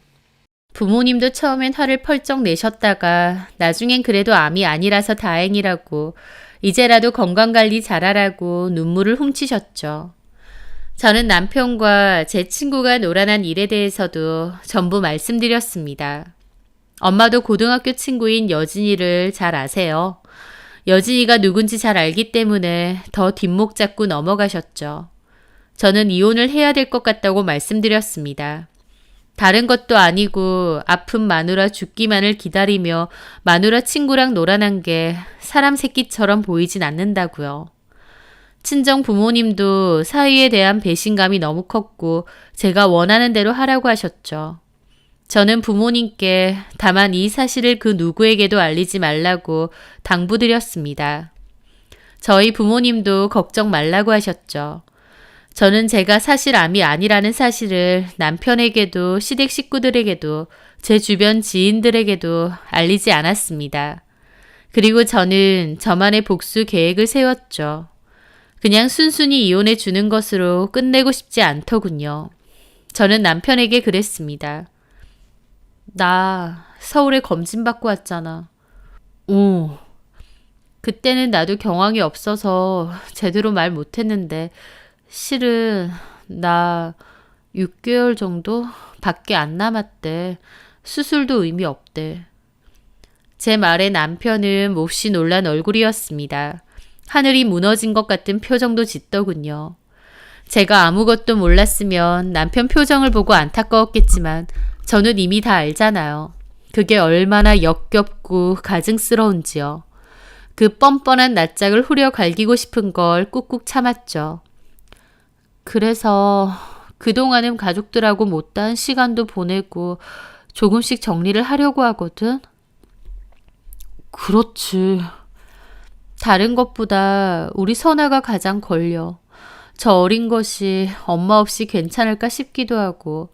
부모님도 처음엔 화를 펄쩍 내셨다가 나중엔 그래도 암이 아니라서 다행이라고 이제라도 건강관리 잘하라고 눈물을 훔치셨죠. 저는 남편과 제 친구가 노란한 일에 대해서도 전부 말씀드렸습니다. 엄마도 고등학교 친구인 여진이를 잘 아세요. 여진이가 누군지 잘 알기 때문에 더 뒷목 잡고 넘어가셨죠. 저는 이혼을 해야 될 것 같다고 말씀드렸습니다. 다른 것도 아니고 아픈 마누라 죽기만을 기다리며 마누라 친구랑 놀아난 게 사람 새끼처럼 보이진 않는다고요. 친정 부모님도 사위에 대한 배신감이 너무 컸고 제가 원하는 대로 하라고 하셨죠. 저는 부모님께 다만 이 사실을 그 누구에게도 알리지 말라고 당부드렸습니다. 저희 부모님도 걱정 말라고 하셨죠. 저는 제가 사실 암이 아니라는 사실을 남편에게도 시댁 식구들에게도 제 주변 지인들에게도 알리지 않았습니다. 그리고 저는 저만의 복수 계획을 세웠죠. 그냥 순순히 이혼해 주는 것으로 끝내고 싶지 않더군요. 저는 남편에게 그랬습니다. 나 서울에 검진받고 왔잖아. 오. 그때는 나도 경황이 없어서 제대로 말 못했는데 실은 나 6개월 정도 밖에 안 남았대. 수술도 의미 없대. 제 말에 남편은 몹시 놀란 얼굴이었습니다. 하늘이 무너진 것 같은 표정도 짓더군요. 제가 아무것도 몰랐으면 남편 표정을 보고 안타까웠겠지만 저는 이미 다 알잖아요. 그게 얼마나 역겹고 가증스러운지요. 그 뻔뻔한 낯짝을 후려 갈기고 싶은 걸 꾹꾹 참았죠. 그래서 그동안은 가족들하고 못다한 시간도 보내고 조금씩 정리를 하려고 하거든. 그렇지. 다른 것보다 우리 선아가 가장 걸려. 저 어린 것이 엄마 없이 괜찮을까 싶기도 하고.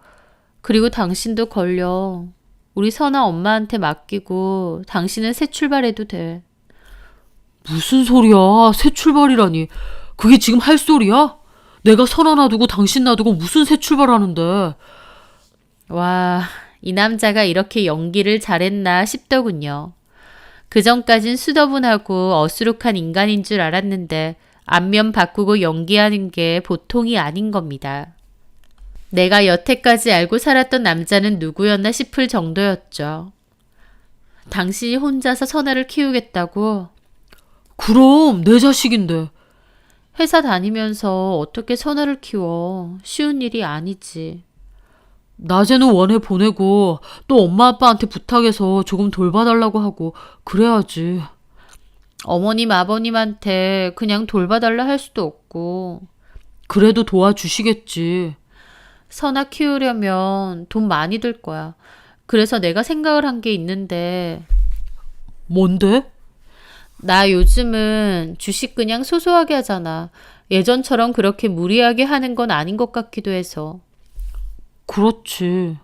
그리고 당신도 걸려. 우리 선아 엄마한테 맡기고 당신은 새 출발해도 돼. 무슨 소리야. 새 출발이라니. 그게 지금 할 소리야? 내가 선아 놔두고 당신 놔두고 무슨 새 출발하는데. 와, 이 남자가 이렇게 연기를 잘했나 싶더군요. 그전까진 수더분하고 어수룩한 인간인 줄 알았는데 안면 바꾸고 연기하는 게 보통이 아닌 겁니다. 내가 여태까지 알고 살았던 남자는 누구였나 싶을 정도였죠. 당신이 혼자서 선아를 키우겠다고? 그럼 내 자식인데. 회사 다니면서 어떻게 선아를 키워? 쉬운 일이 아니지. 낮에는 원에 보내고 또 엄마 아빠한테 부탁해서 조금 돌봐달라고 하고 그래야지. 어머님, 아버님한테 그냥 돌봐달라 할 수도 없고. 그래도 도와주시겠지. 선아 키우려면 돈 많이 들 거야. 그래서 내가 생각을 한 게 있는데, 뭔데? 나 요즘은 주식 그냥 소소하게 하잖아. 예전처럼 그렇게 무리하게 하는 건 아닌 것 같기도 해서. 그렇지.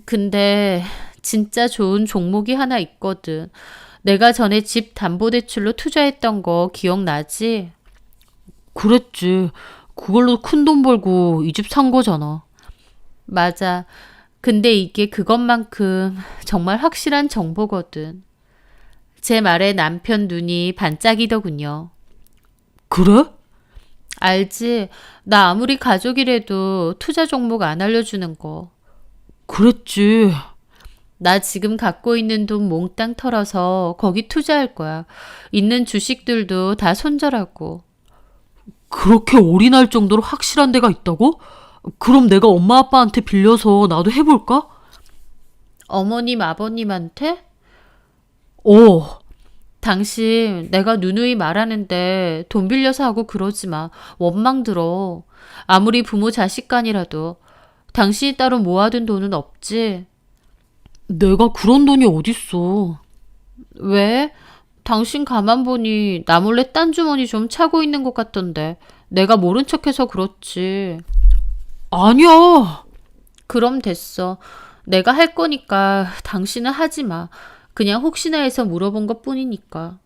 근데 진짜 좋은 종목이 하나 있거든. 내가 전에 집 담보대출로 투자했던 거 기억나지? 그랬지. 그걸로 큰 돈 벌고 이 집 산 거잖아. 맞아. 근데 이게 그것만큼 정말 확실한 정보거든. 제 말에 남편 눈이 반짝이더군요. 그래? 알지? 나 아무리 가족이라도 투자 종목 안 알려주는 거. 그랬지. 나 지금 갖고 있는 돈 몽땅 털어서 거기 투자할 거야. 있는 주식들도 다 손절하고. 그렇게 올인할 정도로 확실한 데가 있다고? 그럼 내가 엄마 아빠한테 빌려서 나도 해볼까? 어머님, 아버님한테? 어, 당신 내가 누누이 말하는데 돈 빌려서 하고 그러지 마. 원망 들어. 아무리 부모 자식 간이라도 당신이 따로 모아둔 돈은 없지? 내가 그런 돈이 어딨어. 왜? 당신 가만 보니 나 몰래 딴 주머니 좀 차고 있는 것 같던데. 내가 모른 척해서 그렇지. 아니야. 그럼 됐어. 내가 할 거니까 당신은 하지 마. 그냥 혹시나 해서 물어본 것 뿐이니까.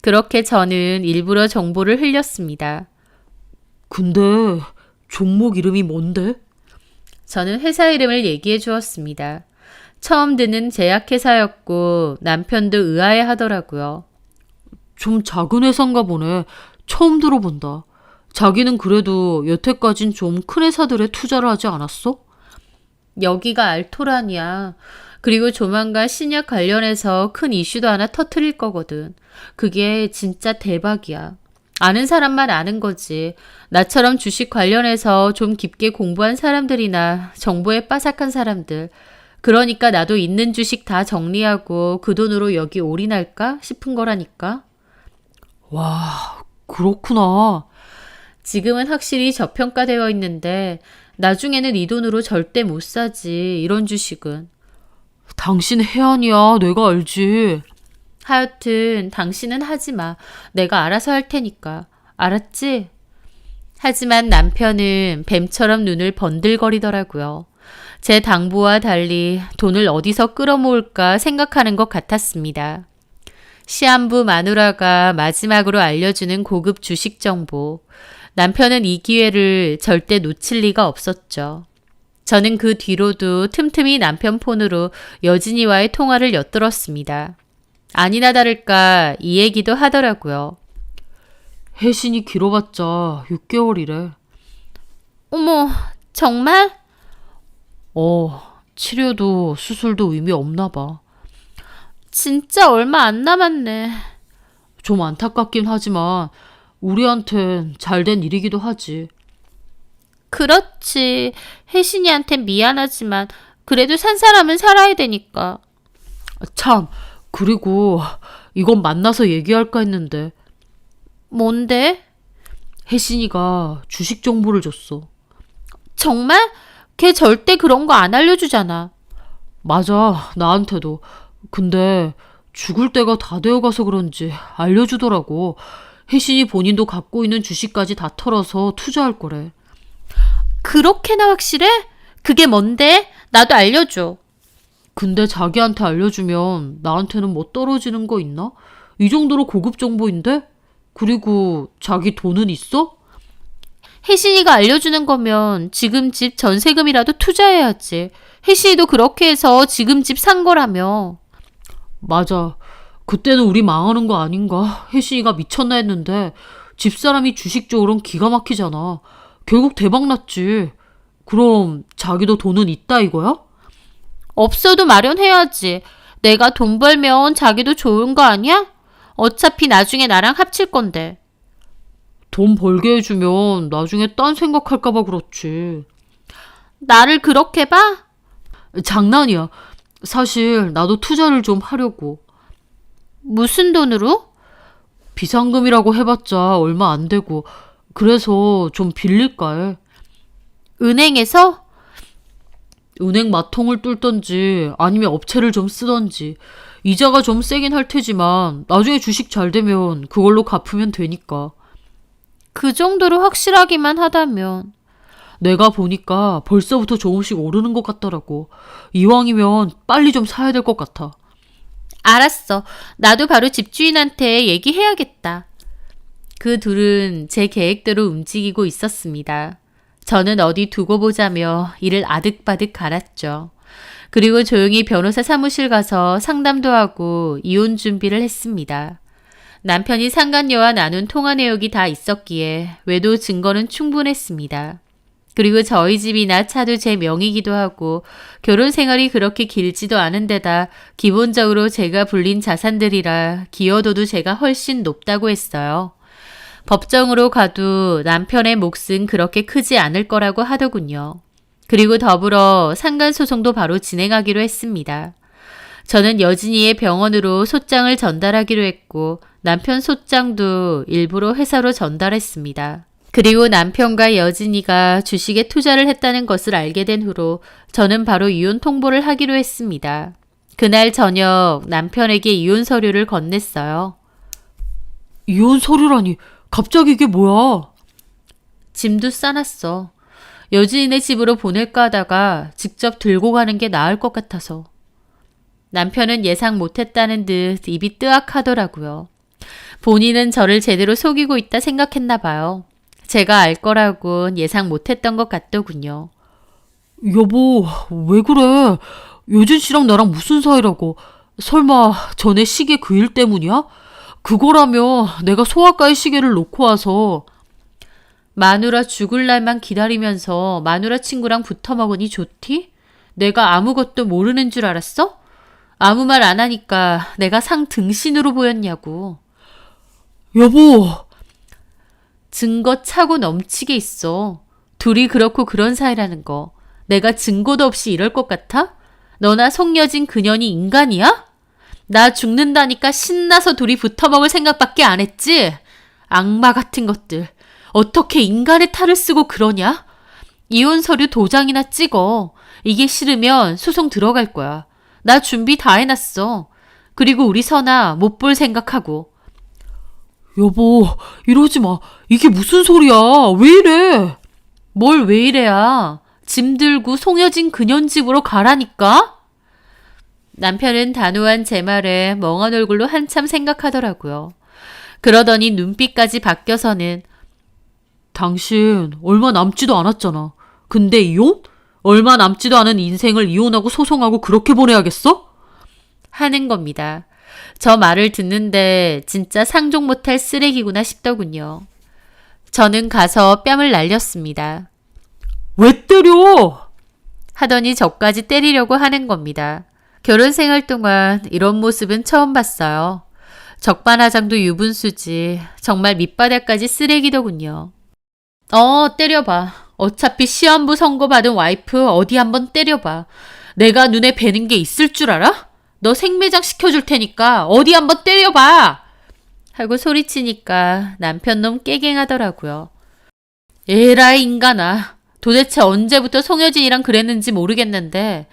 그렇게 저는 일부러 정보를 흘렸습니다. 근데 종목 이름이 뭔데? 저는 회사 이름을 얘기해 주었습니다. 처음 듣는 제약회사였고 남편도 의아해 하더라고요. 좀 작은 회사인가 보네. 처음 들어본다. 자기는 그래도 여태까진 좀 큰 회사들에 투자를 하지 않았어? 여기가 알토란이야. 그리고 조만간 신약 관련해서 큰 이슈도 하나 터트릴 거거든. 그게 진짜 대박이야. 아는 사람만 아는 거지. 나처럼 주식 관련해서 좀 깊게 공부한 사람들이나 정보에 빠삭한 사람들. 그러니까 나도 있는 주식 다 정리하고 그 돈으로 여기 올인할까 싶은 거라니까. 와, 그렇구나. 지금은 확실히 저평가되어 있는데 나중에는 이 돈으로 절대 못 사지. 이런 주식은. 당신 해안이야. 내가 알지. 하여튼 당신은 하지 마. 내가 알아서 할 테니까. 알았지? 하지만 남편은 뱀처럼 눈을 번들거리더라고요. 제 당부와 달리 돈을 어디서 끌어모을까 생각하는 것 같았습니다. 시한부 마누라가 마지막으로 알려주는 고급 주식 정보. 남편은 이 기회를 절대 놓칠 리가 없었죠. 저는 그 뒤로도 틈틈이 남편 폰으로 여진이와의 통화를 엿들었습니다. 아니나 다를까 이 얘기도 하더라고요. 해신이 길어봤자 6개월이래. 어머, 정말? 치료도 수술도 의미 없나 봐. 진짜 얼마 안 남았네. 좀 안타깝긴 하지만 우리한텐 잘된 일이기도 하지. 그렇지. 혜신이한테 미안하지만 그래도 산 사람은 살아야 되니까. 참, 그리고 이건 만나서 얘기할까 했는데 뭔데? 혜신이가 주식 정보를 줬어. 정말? 걔 절대 그런 거 안 알려주잖아. 맞아, 나한테도. 근데 죽을 때가 다 되어가서 그런지 알려주더라고. 혜신이 본인도 갖고 있는 주식까지 다 털어서 투자할 거래. 그렇게나 확실해? 그게 뭔데? 나도 알려줘. 근데 자기한테 알려주면 나한테는 뭐 떨어지는 거 있나? 이 정도로 고급 정보인데? 그리고 자기 돈은 있어? 혜신이가 알려주는 거면 지금 집 전세금이라도 투자해야지. 혜신이도 그렇게 해서 지금 집 산 거라며. 맞아. 그때는 우리 망하는 거 아닌가? 혜신이가 미쳤나 했는데 집사람이 주식 쪽으론 기가 막히잖아. 결국 대박 났지. 그럼 자기도 돈은 있다 이거야? 없어도 마련해야지. 내가 돈 벌면 자기도 좋은 거 아니야? 어차피 나중에 나랑 합칠 건데. 돈 벌게 해주면 나중에 딴 생각할까봐 그렇지. 나를 그렇게 봐? 장난이야. 사실 나도 투자를 좀 하려고. 무슨 돈으로? 비상금이라고 해봤자 얼마 안 되고 그래서 좀 빌릴까 해. 은행에서? 은행 마통을 뚫던지 아니면 업체를 좀 쓰던지. 이자가 좀 세긴 할 테지만 나중에 주식 잘 되면 그걸로 갚으면 되니까. 그 정도로 확실하기만 하다면. 내가 보니까 벌써부터 조금씩 오르는 것 같더라고. 이왕이면 빨리 좀 사야 될 것 같아. 알았어. 나도 바로 집주인한테 얘기해야겠다. 그 둘은 제 계획대로 움직이고 있었습니다. 저는 어디 두고 보자며 이를 아득바득 갈았죠. 그리고 조용히 변호사 사무실 가서 상담도 하고 이혼 준비를 했습니다. 남편이 상간녀와 나눈 통화 내역이 다 있었기에 외도 증거는 충분했습니다. 그리고 저희 집이나 차도 제 명의이기도 하고 결혼 생활이 그렇게 길지도 않은 데다 기본적으로 제가 불린 자산들이라 기여도도 제가 훨씬 높다고 했어요. 법정으로 가도 남편의 몫은 그렇게 크지 않을 거라고 하더군요. 그리고 더불어 상간소송도 바로 진행하기로 했습니다. 저는 여진이의 병원으로 소장을 전달하기로 했고 남편 소장도 일부러 회사로 전달했습니다. 그리고 남편과 여진이가 주식에 투자를 했다는 것을 알게 된 후로 저는 바로 이혼 통보를 하기로 했습니다. 그날 저녁 남편에게 이혼 서류를 건넸어요. 이혼 서류라니 갑자기 이게 뭐야? 짐도 싸놨어. 여진이네 집으로 보낼까 하다가 직접 들고 가는 게 나을 것 같아서. 남편은 예상 못했다는 듯 입이 뜨악하더라고요. 본인은 저를 제대로 속이고 있다 생각했나 봐요. 제가 알 거라곤 예상 못했던 것 같더군요. 여보, 왜 그래? 요진 씨랑 나랑 무슨 사이라고? 설마 전에 시계 그 일 때문이야? 그거라면 내가 소아과에 시계를 놓고 와서. 마누라 죽을 날만 기다리면서 마누라 친구랑 붙어 먹으니 좋디? 내가 아무것도 모르는 줄 알았어? 아무 말 안 하니까 내가 상 등신으로 보였냐고. 여보, 증거 차고 넘치게 있어. 둘이 그렇고 그런 사이라는 거. 내가 증거도 없이 이럴 것 같아? 너나 속여진 그년이 인간이야? 나 죽는다니까 신나서 둘이 붙어먹을 생각밖에 안 했지? 악마 같은 것들. 어떻게 인간의 탈을 쓰고 그러냐? 이혼 서류 도장이나 찍어. 이게 싫으면 소송 들어갈 거야. 나 준비 다 해놨어. 그리고 우리 선아 못 볼 생각하고. 여보, 이러지 마. 이게 무슨 소리야? 왜 이래? 뭘 왜 이래야? 짐 들고 송여진 그년 집으로 가라니까? 남편은 단호한 제 말에 멍한 얼굴로 한참 생각하더라고요. 그러더니 눈빛까지 바뀌어서는 당신 얼마 남지도 않았잖아. 근데 이혼? 얼마 남지도 않은 인생을 이혼하고 소송하고 그렇게 보내야겠어? 하는 겁니다. 저 말을 듣는데 진짜 상종 못할 쓰레기구나 싶더군요. 저는 가서 뺨을 날렸습니다. 왜 때려? 하더니 저까지 때리려고 하는 겁니다. 결혼 생활 동안 이런 모습은 처음 봤어요. 적반하장도 유분수지 정말 밑바닥까지 쓰레기더군요. 때려봐. 어차피 시한부 선고받은 와이프 어디 한번 때려봐. 내가 눈에 뵈는 게 있을 줄 알아? 너 생매장 시켜줄 테니까 어디 한번 때려봐. 하고 소리치니까 남편놈 깨갱하더라고요. 에라이 인간아. 도대체 언제부터 송여진이랑 그랬는지 모르겠는데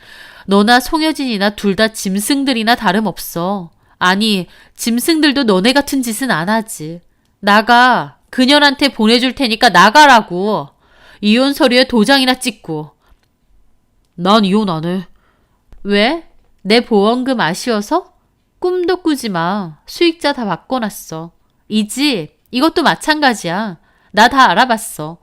너나 송여진이나 둘 다 짐승들이나 다름없어. 아니 짐승들도 너네 같은 짓은 안 하지. 나가. 그녀한테 보내줄 테니까 나가라고. 이혼 서류에 도장이나 찍고. 난 이혼 안 해. 왜? 내 보험금 아쉬워서? 꿈도 꾸지 마. 수익자 다 바꿔놨어. 이 집, 이것도 마찬가지야. 나 다 알아봤어.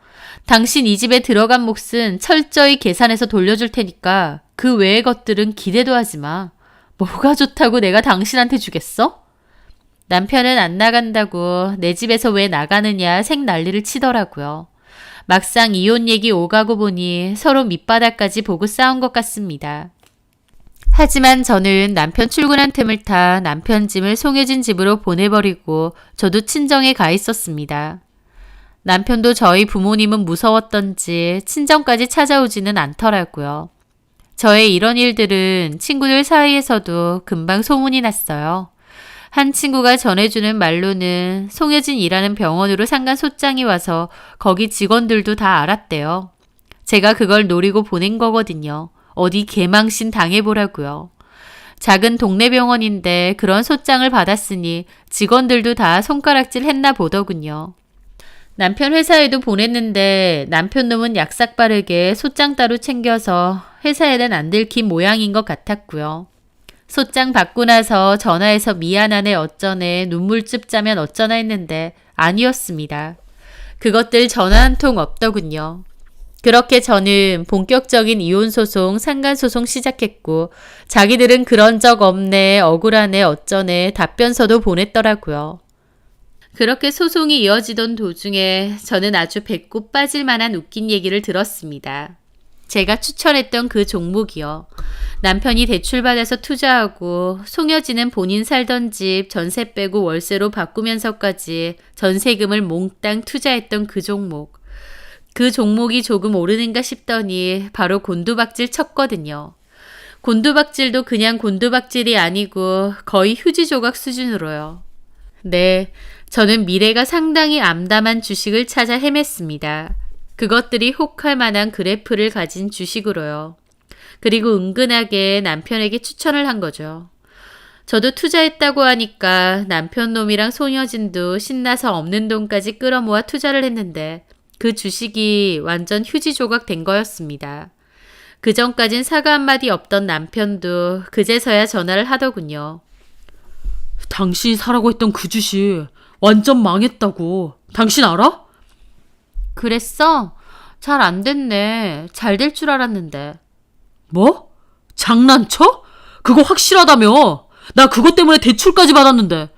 당신 이 집에 들어간 몫은 철저히 계산해서 돌려줄 테니까 그 외의 것들은 기대도 하지 마. 뭐가 좋다고 내가 당신한테 주겠어? 남편은 안 나간다고 내 집에서 왜 나가느냐 생난리를 치더라고요. 막상 이혼 얘기 오가고 보니 서로 밑바닥까지 보고 싸운 것 같습니다. 하지만 저는 남편 출근한 틈을 타 남편 짐을 송혜진 집으로 보내버리고 저도 친정에 가 있었습니다. 남편도 저희 부모님은 무서웠던지 친정까지 찾아오지는 않더라고요. 저의 이런 일들은 친구들 사이에서도 금방 소문이 났어요. 한 친구가 전해주는 말로는 송혜진이라는 병원으로 상간 소장이 와서 거기 직원들도 다 알았대요. 제가 그걸 노리고 보낸 거거든요. 어디 개망신 당해보라고요. 작은 동네 병원인데 그런 소장을 받았으니 직원들도 다 손가락질 했나 보더군요. 남편 회사에도 보냈는데 남편 놈은 약삭 빠르게 소장 따로 챙겨서 회사에는 안 들킨 모양인 것 같았고요. 소장 받고 나서 전화해서 미안하네 어쩌네 눈물즙 짜면 어쩌나 했는데 아니었습니다. 그것들 전화 한 통 없더군요. 그렇게 저는 본격적인 이혼소송, 상간소송 시작했고 자기들은 그런 적 없네, 억울하네, 어쩌네 답변서도 보냈더라고요. 그렇게 소송이 이어지던 도중에 저는 아주 배꼽 빠질 만한 웃긴 얘기를 들었습니다. 제가 추천했던 그 종목이요. 남편이 대출받아서 투자하고 송여진은 본인 살던 집 전세 빼고 월세로 바꾸면서까지 전세금을 몽땅 투자했던 그 종목. 그 종목이 조금 오르는가 싶더니 바로 곤두박질 쳤거든요. 곤두박질도 그냥 곤두박질이 아니고 거의 휴지 조각 수준으로요. 네, 저는 미래가 상당히 암담한 주식을 찾아 헤맸습니다. 그것들이 혹할 만한 그래프를 가진 주식으로요. 그리고 은근하게 남편에게 추천을 한 거죠. 저도 투자했다고 하니까 남편 놈이랑 소녀진도 신나서 없는 돈까지 끌어모아 투자를 했는데 그 주식이 완전 휴지 조각 된 거였습니다. 그전까진 사과 한마디 없던 남편도 그제서야 전화를 하더군요. 당신이 사라고 했던 그 주식 완전 망했다고. 당신 알아? 그랬어? 잘 안 됐네. 잘 될 줄 알았는데. 뭐? 장난쳐? 그거 확실하다며. 나 그것 때문에 대출까지 받았는데.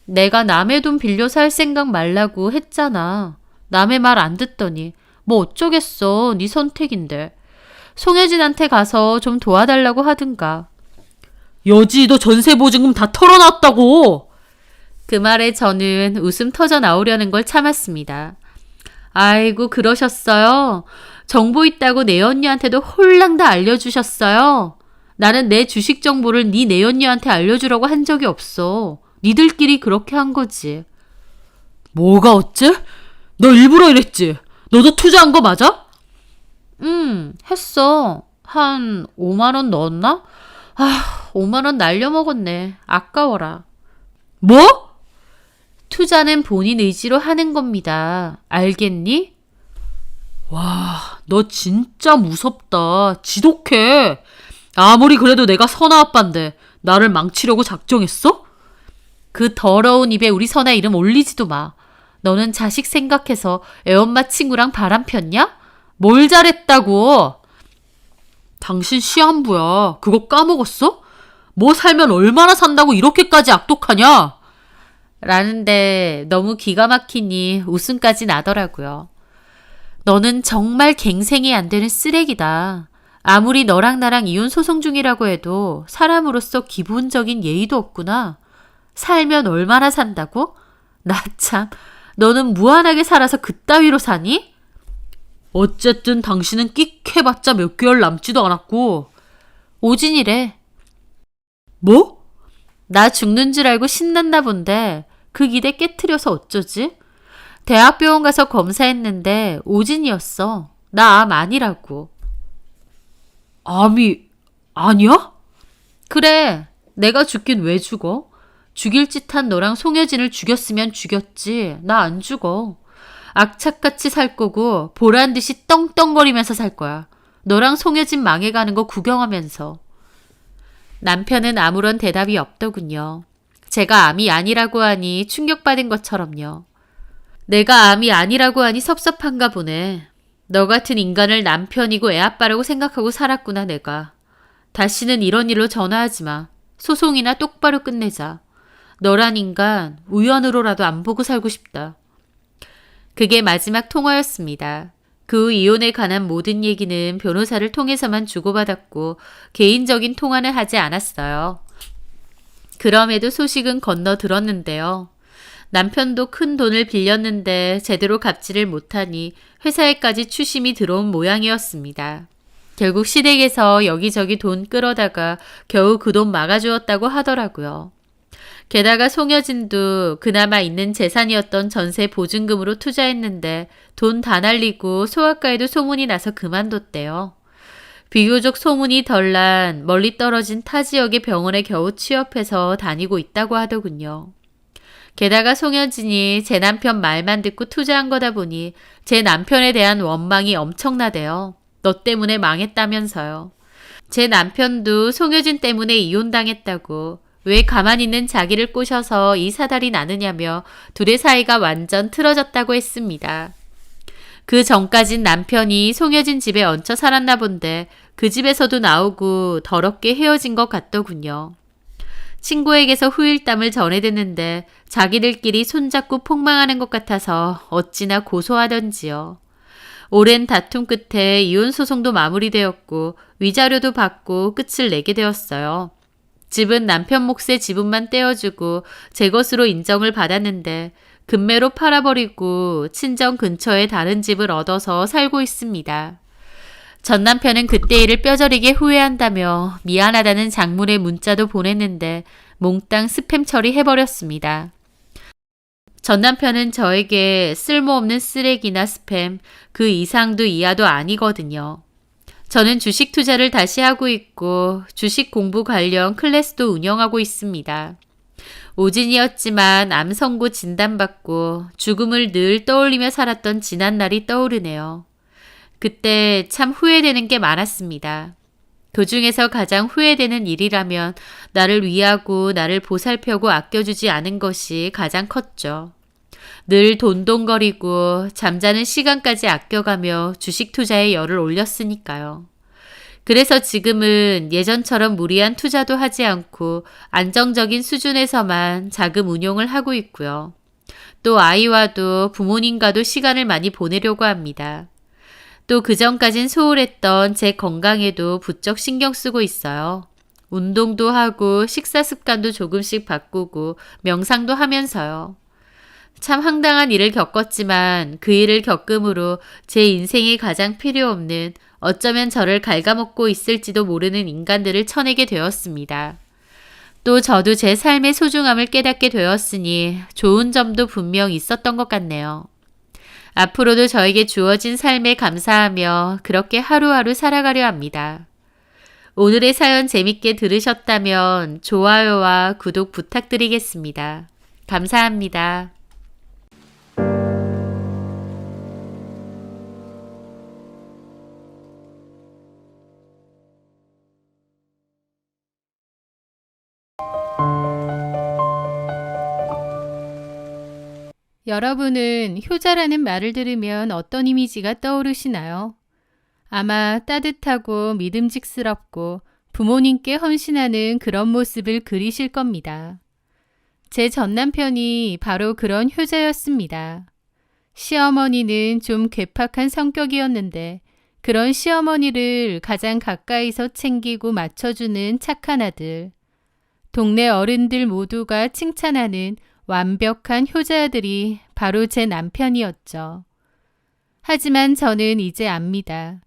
내가 남의 돈 빌려 살 생각 말라고 했잖아. 남의 말 안 듣더니 뭐 어쩌겠어. 네 선택인데. 송혜진한테 가서 좀 도와달라고 하든가. 여지도 전세보증금 다 털어놨다고. 그 말에 저는 웃음 터져 나오려는 걸 참았습니다. 아이고 그러셨어요. 정보 있다고 내 언니한테도 홀랑 다 알려주셨어요. 나는 내 주식 정보를 네 내언니한테 알려주라고 한 적이 없어. 니들끼리 그렇게 한 거지. 뭐가 어째? 너 일부러 이랬지? 너도 투자한 거 맞아? 했어. 한 5만 원 넣었나? 5만 원 날려먹었네. 아까워라. 뭐? 투자는 본인 의지로 하는 겁니다. 알겠니? 와, 너 진짜 무섭다. 지독해. 아무리 그래도 내가 선아 아빠인데 나를 망치려고 작정했어? 그 더러운 입에 우리 선아 이름 올리지도 마. 너는 자식 생각해서 애엄마 친구랑 바람 폈냐? 뭘 잘했다고? 당신 시한부야. 그거 까먹었어? 뭐 살면 얼마나 산다고 이렇게까지 악독하냐? 라는데 너무 기가 막히니 웃음까지 나더라고요. 너는 정말 갱생이 안 되는 쓰레기다. 아무리 너랑 나랑 이혼 소송 중이라고 해도 사람으로서 기본적인 예의도 없구나. 살면 얼마나 산다고? 나 참, 너는 무한하게 살아서 그따위로 사니? 어쨌든 당신은 끽 해봤자 몇 개월 남지도 않았고. 오진이래. 뭐? 나 죽는 줄 알고 신났나 본데 그 기대 깨트려서 어쩌지? 대학병원 가서 검사했는데 오진이었어. 나 암 아니라고. 암이 아니야? 그래. 내가 죽긴 왜 죽어? 죽일 짓 한 너랑 송여진을 죽였으면 죽였지. 나 안 죽어. 악착같이 살 거고 보란 듯이 떵떵거리면서 살 거야. 너랑 송여진 망해가는 거 구경하면서. 남편은 아무런 대답이 없더군요. 제가 암이 아니라고 하니 충격받은 것처럼요. 내가 암이 아니라고 하니 섭섭한가 보네. 너 같은 인간을 남편이고 애아빠라고 생각하고 살았구나 내가. 다시는 이런 일로 전화하지 마. 소송이나 똑바로 끝내자. 너란 인간 우연으로라도 안 보고 살고 싶다. 그게 마지막 통화였습니다. 그 후 이혼에 관한 모든 얘기는 변호사를 통해서만 주고받았고 개인적인 통화는 하지 않았어요. 그럼에도 소식은 건너 들었는데요. 남편도 큰 돈을 빌렸는데 제대로 갚지를 못하니 회사에까지 추심이 들어온 모양이었습니다. 결국 시댁에서 여기저기 돈 끌어다가 겨우 그 돈 막아주었다고 하더라고요. 게다가 송여진도 그나마 있는 재산이었던 전세 보증금으로 투자했는데 돈 다 날리고 소아과에도 소문이 나서 그만뒀대요. 비교적 소문이 덜 난 멀리 떨어진 타 지역의 병원에 겨우 취업해서 다니고 있다고 하더군요. 게다가 송여진이 제 남편 말만 듣고 투자한 거다 보니 제 남편에 대한 원망이 엄청나대요. 너 때문에 망했다면서요. 제 남편도 송여진 때문에 이혼당했다고 왜 가만히 있는 자기를 꼬셔서 이 사달이 나느냐며 둘의 사이가 완전 틀어졌다고 했습니다. 그 전까진 남편이 송여진 집에 얹혀 살았나 본데 그 집에서도 나오고 더럽게 헤어진 것 같더군요. 친구에게서 후일담을 전해듣는데 자기들끼리 손잡고 폭망하는 것 같아서 어찌나 고소하던지요. 오랜 다툼 끝에 이혼 소송도 마무리되었고 위자료도 받고 끝을 내게 되었어요. 집은 남편 몫의 지분만 떼어주고 제 것으로 인정을 받았는데 금매로 팔아버리고 친정 근처에 다른 집을 얻어서 살고 있습니다. 전 남편은 그때 일을 뼈저리게 후회한다며 미안하다는 장문의 문자도 보냈는데 몽땅 스팸 처리해버렸습니다. 전 남편은 저에게 쓸모없는 쓰레기나 스팸, 그 이상도 이하도 아니거든요. 저는 주식 투자를 다시 하고 있고 주식 공부 관련 클래스도 운영하고 있습니다. 오진이었지만 암 선고 진단받고 죽음을 늘 떠올리며 살았던 지난 날이 떠오르네요. 그때 참 후회되는 게 많았습니다. 그 중에서 가장 후회되는 일이라면 나를 위하고 나를 보살펴고 아껴주지 않은 것이 가장 컸죠. 늘 돈돈거리고 잠자는 시간까지 아껴가며 주식 투자에 열을 올렸으니까요. 그래서 지금은 예전처럼 무리한 투자도 하지 않고 안정적인 수준에서만 자금 운용을 하고 있고요. 또 아이와도 부모님과도 시간을 많이 보내려고 합니다. 또 그전까진 소홀했던 제 건강에도 부쩍 신경 쓰고 있어요. 운동도 하고 식사 습관도 조금씩 바꾸고 명상도 하면서요. 참 황당한 일을 겪었지만 그 일을 겪음으로 제 인생에 가장 필요 없는 어쩌면 저를 갉아먹고 있을지도 모르는 인간들을 쳐내게 되었습니다. 또 저도 제 삶의 소중함을 깨닫게 되었으니 좋은 점도 분명 있었던 것 같네요. 앞으로도 저에게 주어진 삶에 감사하며 그렇게 하루하루 살아가려 합니다. 오늘의 사연 재밌게 들으셨다면 좋아요와 구독 부탁드리겠습니다. 감사합니다. 여러분은 효자라는 말을 들으면 어떤 이미지가 떠오르시나요? 아마 따뜻하고 믿음직스럽고 부모님께 헌신하는 그런 모습을 그리실 겁니다. 제 전남편이 바로 그런 효자였습니다. 시어머니는 좀 괴팍한 성격이었는데 그런 시어머니를 가장 가까이서 챙기고 맞춰주는 착한 아들. 동네 어른들 모두가 칭찬하는 완벽한 효자들이 바로 제 남편이었죠. 하지만 저는 이제 압니다.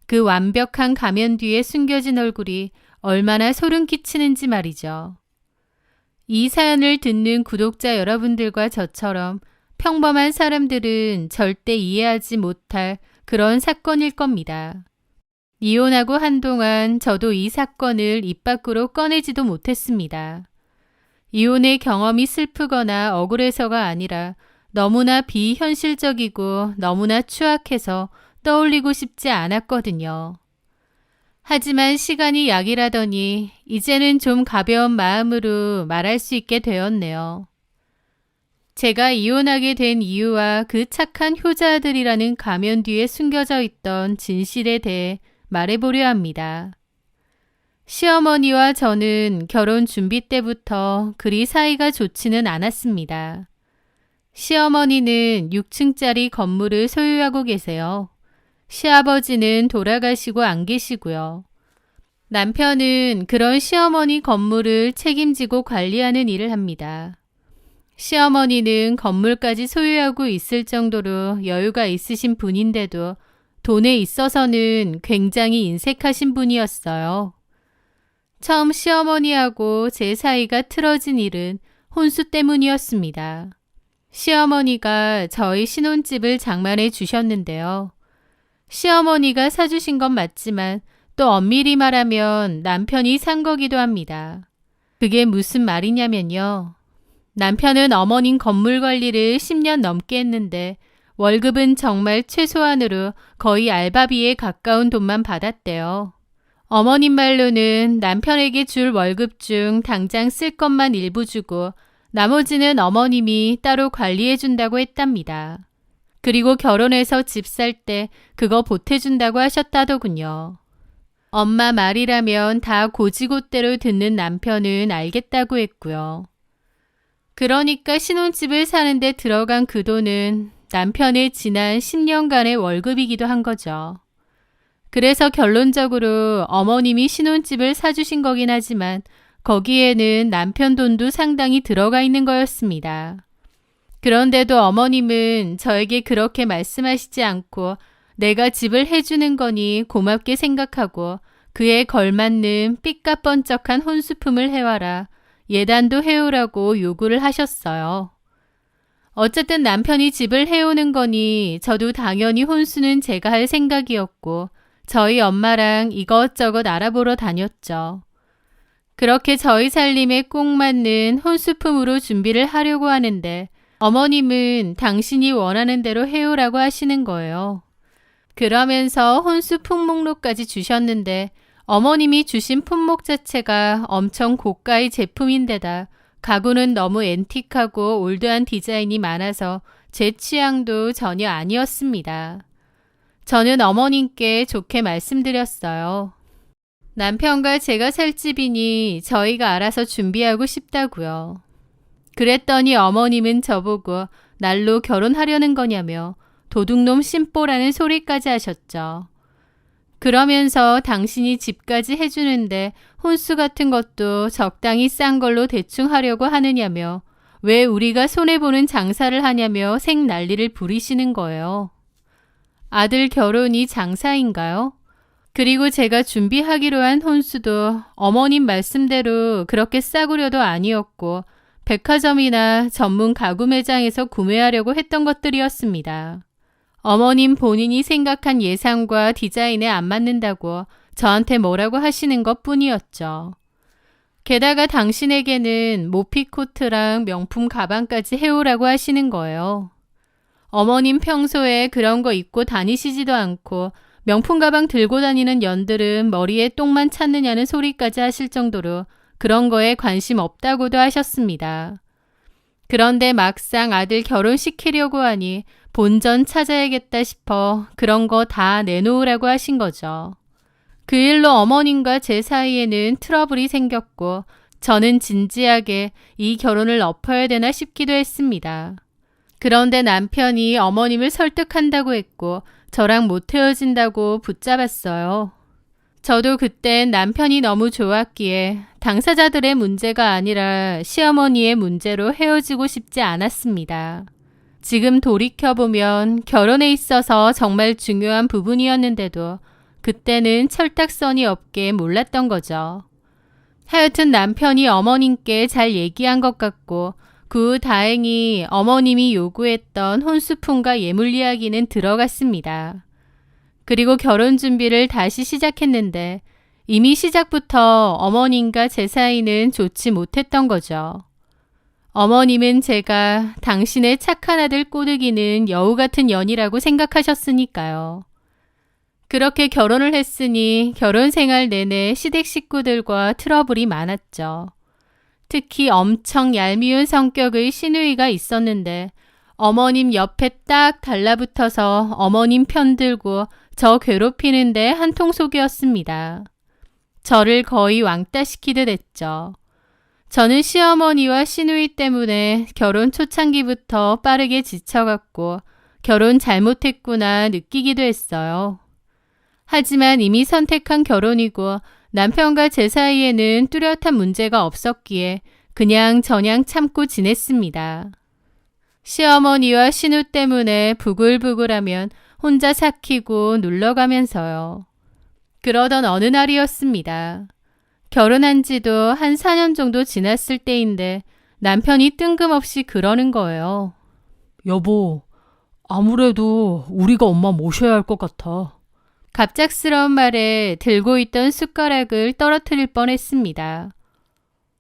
그 완벽한 가면 뒤에 숨겨진 얼굴이 얼마나 소름 끼치는지 말이죠. 이 사연을 듣는 구독자 여러분들과 저처럼 평범한 사람들은 절대 이해하지 못할 그런 사건일 겁니다. 이혼하고 한동안 저도 이 사건을 입 밖으로 꺼내지도 못했습니다. 이혼의 경험이 슬프거나 억울해서가 아니라 너무나 비현실적이고 너무나 추악해서 떠올리고 싶지 않았거든요. 하지만 시간이 약이라더니 이제는 좀 가벼운 마음으로 말할 수 있게 되었네요. 제가 이혼하게 된 이유와 그 착한 효자들이라는 가면 뒤에 숨겨져 있던 진실에 대해 말해보려 합니다. 시어머니와 저는 결혼 준비 때부터 그리 사이가 좋지는 않았습니다. 시어머니는 6층짜리 건물을 소유하고 계세요. 시아버지는 돌아가시고 안 계시고요. 남편은 그런 시어머니 건물을 책임지고 관리하는 일을 합니다. 시어머니는 건물까지 소유하고 있을 정도로 여유가 있으신 분인데도 돈에 있어서는 굉장히 인색하신 분이었어요. 처음 시어머니하고 제 사이가 틀어진 일은 혼수 때문이었습니다. 시어머니가 저희 신혼집을 장만해 주셨는데요. 시어머니가 사주신 건 맞지만 또 엄밀히 말하면 남편이 산 거기도 합니다. 그게 무슨 말이냐면요. 남편은 어머님 건물 관리를 10년 넘게 했는데 월급은 정말 최소한으로 거의 알바비에 가까운 돈만 받았대요. 어머님 말로는 남편에게 줄 월급 중 당장 쓸 것만 일부 주고 나머지는 어머님이 따로 관리해 준다고 했답니다. 그리고 결혼해서 집 살 때 그거 보태준다고 하셨다더군요. 엄마 말이라면 다 고지고대로 듣는 남편은 알겠다고 했고요. 그러니까 신혼집을 사는데 들어간 그 돈은 남편의 지난 10년간의 월급이기도 한 거죠. 그래서 결론적으로 어머님이 신혼집을 사주신 거긴 하지만 거기에는 남편 돈도 상당히 들어가 있는 거였습니다. 그런데도 어머님은 저에게 그렇게 말씀하시지 않고 내가 집을 해주는 거니 고맙게 생각하고 그에 걸맞는 삐까뻔쩍한 혼수품을 해와라, 예단도 해오라고 요구를 하셨어요. 어쨌든 남편이 집을 해오는 거니 저도 당연히 혼수는 제가 할 생각이었고 저희 엄마랑 이것저것 알아보러 다녔죠. 그렇게 저희 살림에 꼭 맞는 혼수품으로 준비를 하려고 하는데 어머님은 당신이 원하는 대로 해오라고 하시는 거예요. 그러면서 혼수 품목록까지 주셨는데 어머님이 주신 품목 자체가 엄청 고가의 제품인데다 가구는 너무 앤틱하고 올드한 디자인이 많아서 제 취향도 전혀 아니었습니다. 저는 어머님께 좋게 말씀드렸어요. 남편과 제가 살 집이니 저희가 알아서 준비하고 싶다고요. 그랬더니 어머님은 저보고 날로 결혼하려는 거냐며 도둑놈 심보라는 소리까지 하셨죠. 그러면서 당신이 집까지 해주는데 혼수 같은 것도 적당히 싼 걸로 대충 하려고 하느냐며 왜 우리가 손해보는 장사를 하냐며 생난리를 부리시는 거예요. 아들 결혼이 장사인가요? 그리고 제가 준비하기로 한 혼수도 어머님 말씀대로 그렇게 싸구려도 아니었고 백화점이나 전문 가구 매장에서 구매하려고 했던 것들이었습니다. 어머님 본인이 생각한 예상과 디자인에 안 맞는다고 저한테 뭐라고 하시는 것뿐이었죠. 게다가 당신에게는 모피코트랑 명품 가방까지 해오라고 하시는 거예요. 어머님 평소에 그런 거 입고 다니시지도 않고 명품 가방 들고 다니는 년들은 머리에 똥만 찾느냐는 소리까지 하실 정도로 그런 거에 관심 없다고도 하셨습니다. 그런데 막상 아들 결혼시키려고 하니 본전 찾아야겠다 싶어 그런 거 다 내놓으라고 하신 거죠. 그 일로 어머님과 제 사이에는 트러블이 생겼고 저는 진지하게 이 결혼을 엎어야 되나 싶기도 했습니다. 그런데 남편이 어머님을 설득한다고 했고 저랑 못 헤어진다고 붙잡았어요. 저도 그땐 남편이 너무 좋았기에 당사자들의 문제가 아니라 시어머니의 문제로 헤어지고 싶지 않았습니다. 지금 돌이켜보면 결혼에 있어서 정말 중요한 부분이었는데도 그때는 철딱서니 없게 몰랐던 거죠. 하여튼 남편이 어머님께 잘 얘기한 것 같고 그 후 다행히 어머님이 요구했던 혼수품과 예물 이야기는 들어갔습니다. 그리고 결혼 준비를 다시 시작했는데 이미 시작부터 어머님과 제 사이는 좋지 못했던 거죠. 어머님은 제가 당신의 착한 아들 꼬드기는 여우 같은 년이라고 생각하셨으니까요. 그렇게 결혼을 했으니 결혼 생활 내내 시댁 식구들과 트러블이 많았죠. 특히 엄청 얄미운 성격의 시누이가 있었는데 어머님 옆에 딱 달라붙어서 어머님 편들고 저 괴롭히는데 한통속이었습니다. 저를 거의 왕따시키듯 했죠. 저는 시어머니와 시누이 때문에 결혼 초창기부터 빠르게 지쳐갔고 결혼 잘못했구나 느끼기도 했어요. 하지만 이미 선택한 결혼이고 남편과 제 사이에는 뚜렷한 문제가 없었기에 그냥 저냥 참고 지냈습니다. 시어머니와 신우 때문에 부글부글하면 혼자 삭히고 눌러가면서요. 그러던 어느 날이었습니다. 결혼한 지도 한 4년 정도 지났을 때인데 남편이 뜬금없이 그러는 거예요. 여보, 아무래도 우리가 엄마 모셔야 할 것 같아. 갑작스러운 말에 들고 있던 숟가락을 떨어뜨릴 뻔했습니다.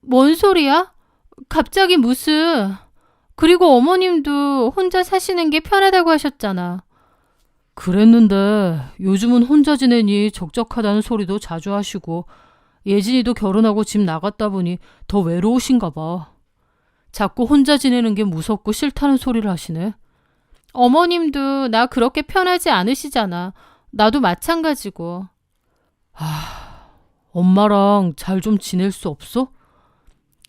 뭔 소리야? 갑자기 무슨... 그리고 어머님도 혼자 사시는 게 편하다고 하셨잖아. 그랬는데 요즘은 혼자 지내니 적적하다는 소리도 자주 하시고 예진이도 결혼하고 집 나갔다 보니 더 외로우신가 봐. 자꾸 혼자 지내는 게 무섭고 싫다는 소리를 하시네. 어머님도 나 그렇게 편하지 않으시잖아. 나도 마찬가지고. 엄마랑 잘 좀 지낼 수 없어?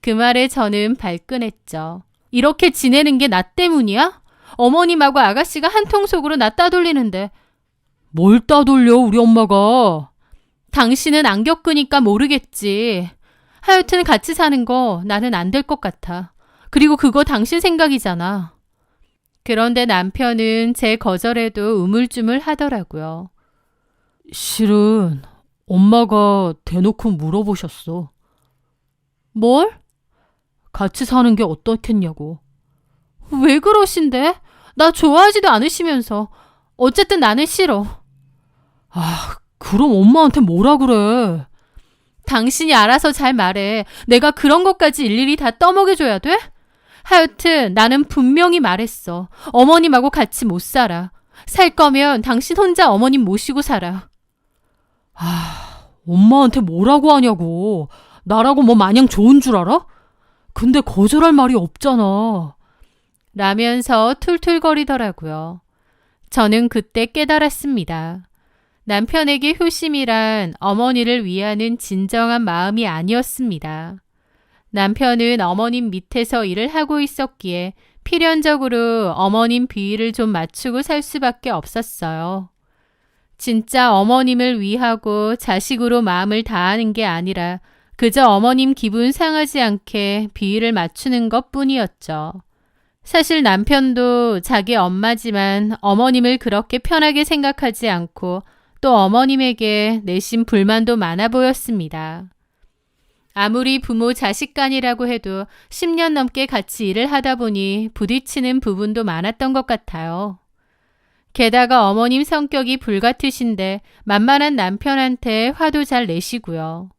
그 말에 저는 발끈했죠. 이렇게 지내는 게 나 때문이야? 어머님하고 아가씨가 한 통속으로 나 따돌리는데. 뭘 따돌려 우리 엄마가. 당신은 안 겪으니까 모르겠지. 하여튼 같이 사는 거 나는 안 될 것 같아. 그리고 그거 당신 생각이잖아. 그런데 남편은 제 거절에도 우물쭈물 하더라고요. 실은 엄마가 대놓고 물어보셨어. 뭘? 같이 사는 게 어떻겠냐고. 왜 그러신데? 나 좋아하지도 않으시면서. 어쨌든 나는 싫어. 그럼 엄마한테 뭐라 그래? 당신이 알아서 잘 말해. 내가 그런 것까지 일일이 다 떠먹여줘야 돼? 하여튼 나는 분명히 말했어. 어머님하고 같이 못 살아. 살 거면 당신 혼자 어머님 모시고 살아. 엄마한테 뭐라고 하냐고. 나라고 뭐 마냥 좋은 줄 알아? 근데 거절할 말이 없잖아. 라면서 툴툴거리더라고요. 저는 그때 깨달았습니다. 남편에게 효심이란 어머니를 위하는 진정한 마음이 아니었습니다. 남편은 어머님 밑에서 일을 하고 있었기에 필연적으로 어머님 비위를 좀 맞추고 살 수밖에 없었어요. 진짜 어머님을 위하고 자식으로 마음을 다하는 게 아니라 그저 어머님 기분 상하지 않게 비위를 맞추는 것뿐이었죠. 사실 남편도 자기 엄마지만 어머님을 그렇게 편하게 생각하지 않고 또 어머님에게 내심 불만도 많아 보였습니다. 아무리 부모 자식 간이라고 해도 10년 넘게 같이 일을 하다 보니 부딪히는 부분도 많았던 것 같아요. 게다가 어머님 성격이 불같으신데 만만한 남편한테 화도 잘 내시고요.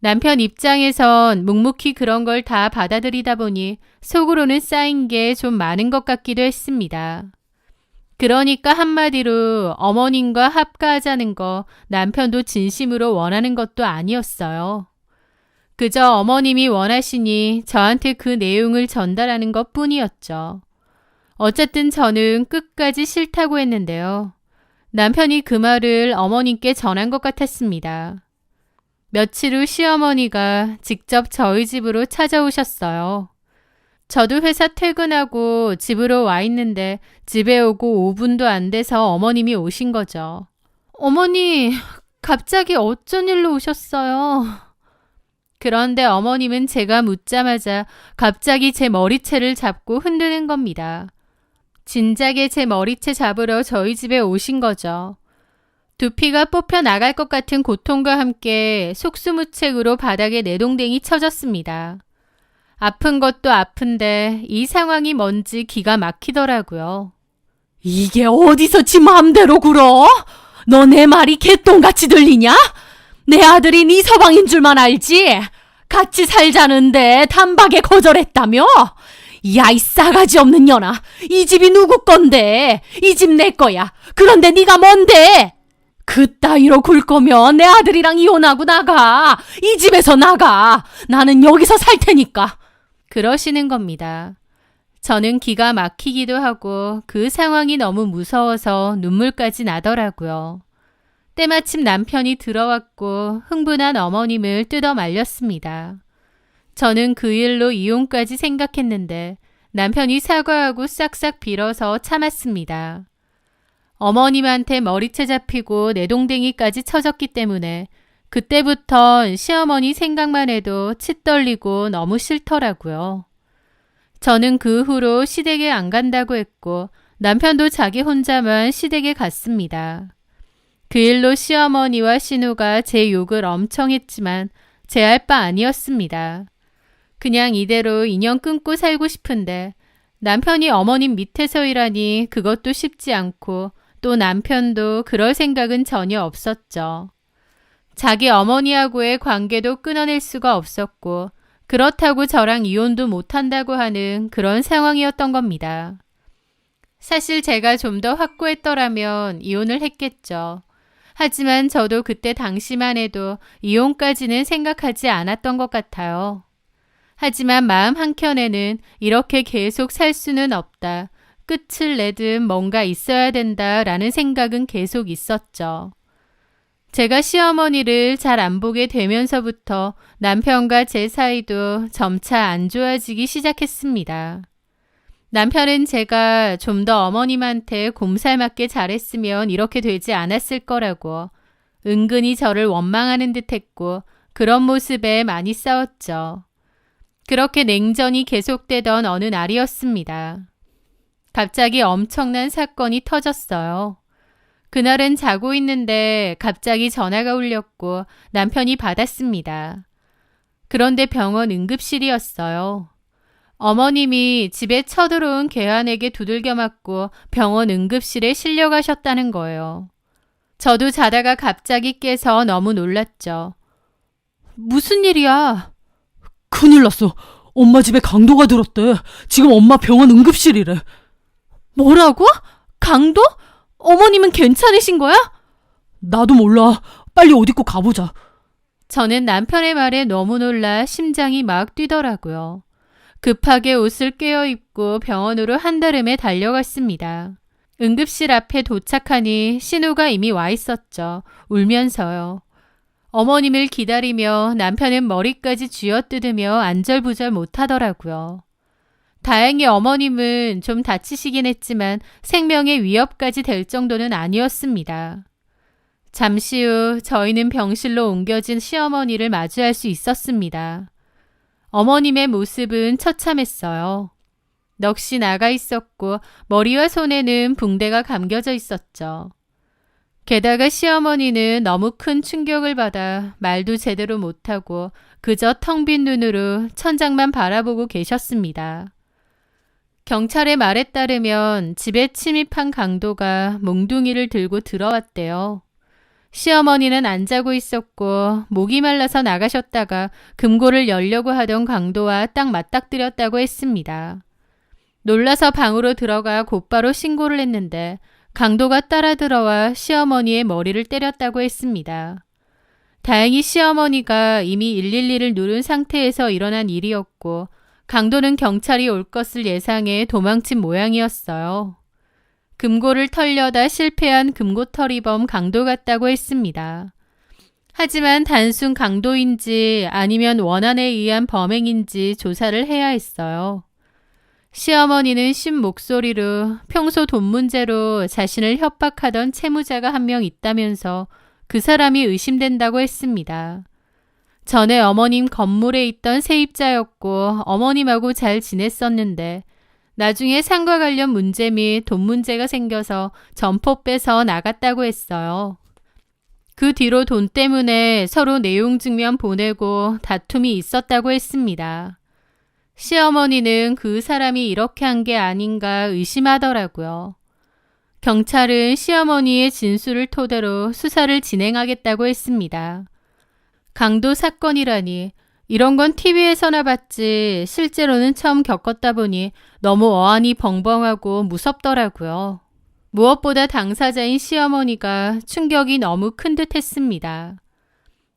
남편 입장에선 묵묵히 그런 걸 다 받아들이다 보니 속으로는 쌓인 게 좀 많은 것 같기도 했습니다. 그러니까 한마디로 어머님과 합가하자는 거 남편도 진심으로 원하는 것도 아니었어요. 그저 어머님이 원하시니 저한테 그 내용을 전달하는 것 뿐이었죠. 어쨌든 저는 끝까지 싫다고 했는데요. 남편이 그 말을 어머님께 전한 것 같았습니다. 며칠 후 시어머니가 직접 저희 집으로 찾아오셨어요. 저도 회사 퇴근하고 집으로 와 있는데 집에 오고 5분도 안 돼서 어머님이 오신 거죠. 어머니, 갑자기 어쩐 일로 오셨어요? 그런데 어머님은 제가 묻자마자 갑자기 제 머리채를 잡고 흔드는 겁니다. 진작에 제 머리채 잡으러 저희 집에 오신 거죠. 두피가 뽑혀 나갈 것 같은 고통과 함께 속수무책으로 바닥에 내동댕이 쳐졌습니다. 아픈 것도 아픈데 이 상황이 뭔지 기가 막히더라고요. 이게 어디서 지 마음대로 굴어? 너 내 말이 개똥같이 들리냐? 내 아들이 네 서방인 줄만 알지? 같이 살자는데 단박에 거절했다며? 야, 이 싸가지 없는 년아. 이 집이 누구 건데? 이 집 내 거야. 그런데 네가 뭔데? 그따위로 굴 거면 내 아들이랑 이혼하고 나가. 이 집에서 나가. 나는 여기서 살 테니까. 그러시는 겁니다. 저는 기가 막히기도 하고 그 상황이 너무 무서워서 눈물까지 나더라고요. 때마침 남편이 들어왔고 흥분한 어머님을 뜯어 말렸습니다. 저는 그 일로 이혼까지 생각했는데 남편이 사과하고 싹싹 빌어서 참았습니다. 어머님한테 머리채 잡히고 내동댕이까지 쳐졌기 때문에 그때부턴 시어머니 생각만 해도 치 떨리고 너무 싫더라고요. 저는 그 후로 시댁에 안 간다고 했고 남편도 자기 혼자만 시댁에 갔습니다. 그 일로 시어머니와 신우가 제 욕을 엄청 했지만 제할 바 아니었습니다. 그냥 이대로 인연 끊고 살고 싶은데 남편이 어머님 밑에서 일하니 그것도 쉽지 않고 또 남편도 그럴 생각은 전혀 없었죠. 자기 어머니하고의 관계도 끊어낼 수가 없었고 그렇다고 저랑 이혼도 못한다고 하는 그런 상황이었던 겁니다. 사실 제가 좀 더 확고했더라면 이혼을 했겠죠. 하지만 저도 그때 당시만 해도 이혼까지는 생각하지 않았던 것 같아요. 하지만 마음 한켠에는 이렇게 계속 살 수는 없다. 끝을 내든 뭔가 있어야 된다라는 생각은 계속 있었죠. 제가 시어머니를 잘 안 보게 되면서부터 남편과 제 사이도 점차 안 좋아지기 시작했습니다. 남편은 제가 좀 더 어머님한테 곰살맞게 잘했으면 이렇게 되지 않았을 거라고 은근히 저를 원망하는 듯 했고 그런 모습에 많이 싸웠죠. 그렇게 냉전이 계속되던 어느 날이었습니다. 갑자기 엄청난 사건이 터졌어요. 그날은 자고 있는데 갑자기 전화가 울렸고 남편이 받았습니다. 그런데 병원 응급실이었어요. 어머님이 집에 쳐들어온 괴한에게 두들겨 맞고 병원 응급실에 실려가셨다는 거예요. 저도 자다가 갑자기 깨서 너무 놀랐죠. 무슨 일이야? 큰일 났어. 엄마 집에 강도가 들었대. 지금 엄마 병원 응급실이래. 뭐라고? 강도? 어머님은 괜찮으신 거야? 나도 몰라. 빨리 옷 입고 가보자. 저는 남편의 말에 너무 놀라 심장이 막 뛰더라고요. 급하게 옷을 꿰어입고 병원으로 한달음에 달려갔습니다. 응급실 앞에 도착하니 신우가 이미 와 있었죠. 울면서요. 어머님을 기다리며 남편은 머리까지 쥐어뜯으며 안절부절 못하더라고요. 다행히 어머님은 좀 다치시긴 했지만 생명의 위협까지 될 정도는 아니었습니다. 잠시 후 저희는 병실로 옮겨진 시어머니를 마주할 수 있었습니다. 어머님의 모습은 처참했어요. 넋이 나가 있었고 머리와 손에는 붕대가 감겨져 있었죠. 게다가 시어머니는 너무 큰 충격을 받아 말도 제대로 못하고 그저 텅 빈 눈으로 천장만 바라보고 계셨습니다. 경찰의 말에 따르면 집에 침입한 강도가 몽둥이를 들고 들어왔대요. 시어머니는 안 자고 있었고 목이 말라서 나가셨다가 금고를 열려고 하던 강도와 딱 맞닥뜨렸다고 했습니다. 놀라서 방으로 들어가 곧바로 신고를 했는데 강도가 따라 들어와 시어머니의 머리를 때렸다고 했습니다. 다행히 시어머니가 이미 112를 누른 상태에서 일어난 일이었고 강도는 경찰이 올 것을 예상해 도망친 모양이었어요. 금고를 털려다 실패한 금고털이범 강도 같다고 했습니다. 하지만 단순 강도인지 아니면 원한에 의한 범행인지 조사를 해야 했어요. 시어머니는 쉰 목소리로 평소 돈 문제로 자신을 협박하던 채무자가 한 명 있다면서 그 사람이 의심된다고 했습니다. 전에 어머님 건물에 있던 세입자였고 어머님하고 잘 지냈었는데 나중에 상과 관련 문제 및 돈 문제가 생겨서 점포 빼서 나갔다고 했어요. 그 뒤로 돈 때문에 서로 내용 증명 보내고 다툼이 있었다고 했습니다. 시어머니는 그 사람이 이렇게 한 게 아닌가 의심하더라고요. 경찰은 시어머니의 진술을 토대로 수사를 진행하겠다고 했습니다. 강도 사건이라니 이런 건 TV에서나 봤지 실제로는 처음 겪었다 보니 너무 어안이 벙벙하고 무섭더라고요. 무엇보다 당사자인 시어머니가 충격이 너무 큰 듯 했습니다.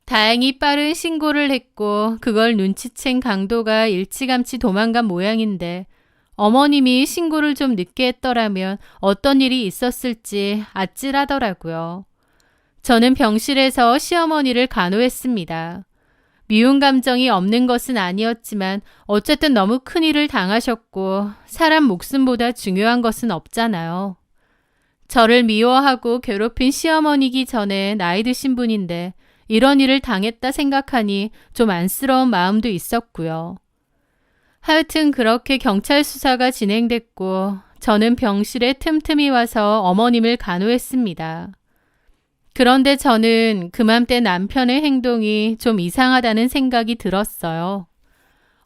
다행히 빠른 신고를 했고 그걸 눈치챈 강도가 일찌감치 도망간 모양인데 어머님이 신고를 좀 늦게 했더라면 어떤 일이 있었을지 아찔하더라고요. 저는 병실에서 시어머니를 간호했습니다. 미운 감정이 없는 것은 아니었지만 어쨌든 너무 큰 일을 당하셨고 사람 목숨보다 중요한 것은 없잖아요. 저를 미워하고 괴롭힌 시어머니기 전에 나이 드신 분인데 이런 일을 당했다 생각하니 좀 안쓰러운 마음도 있었고요. 하여튼 그렇게 경찰 수사가 진행됐고 저는 병실에 틈틈이 와서 어머님을 간호했습니다. 그런데 저는 그맘때 남편의 행동이 좀 이상하다는 생각이 들었어요.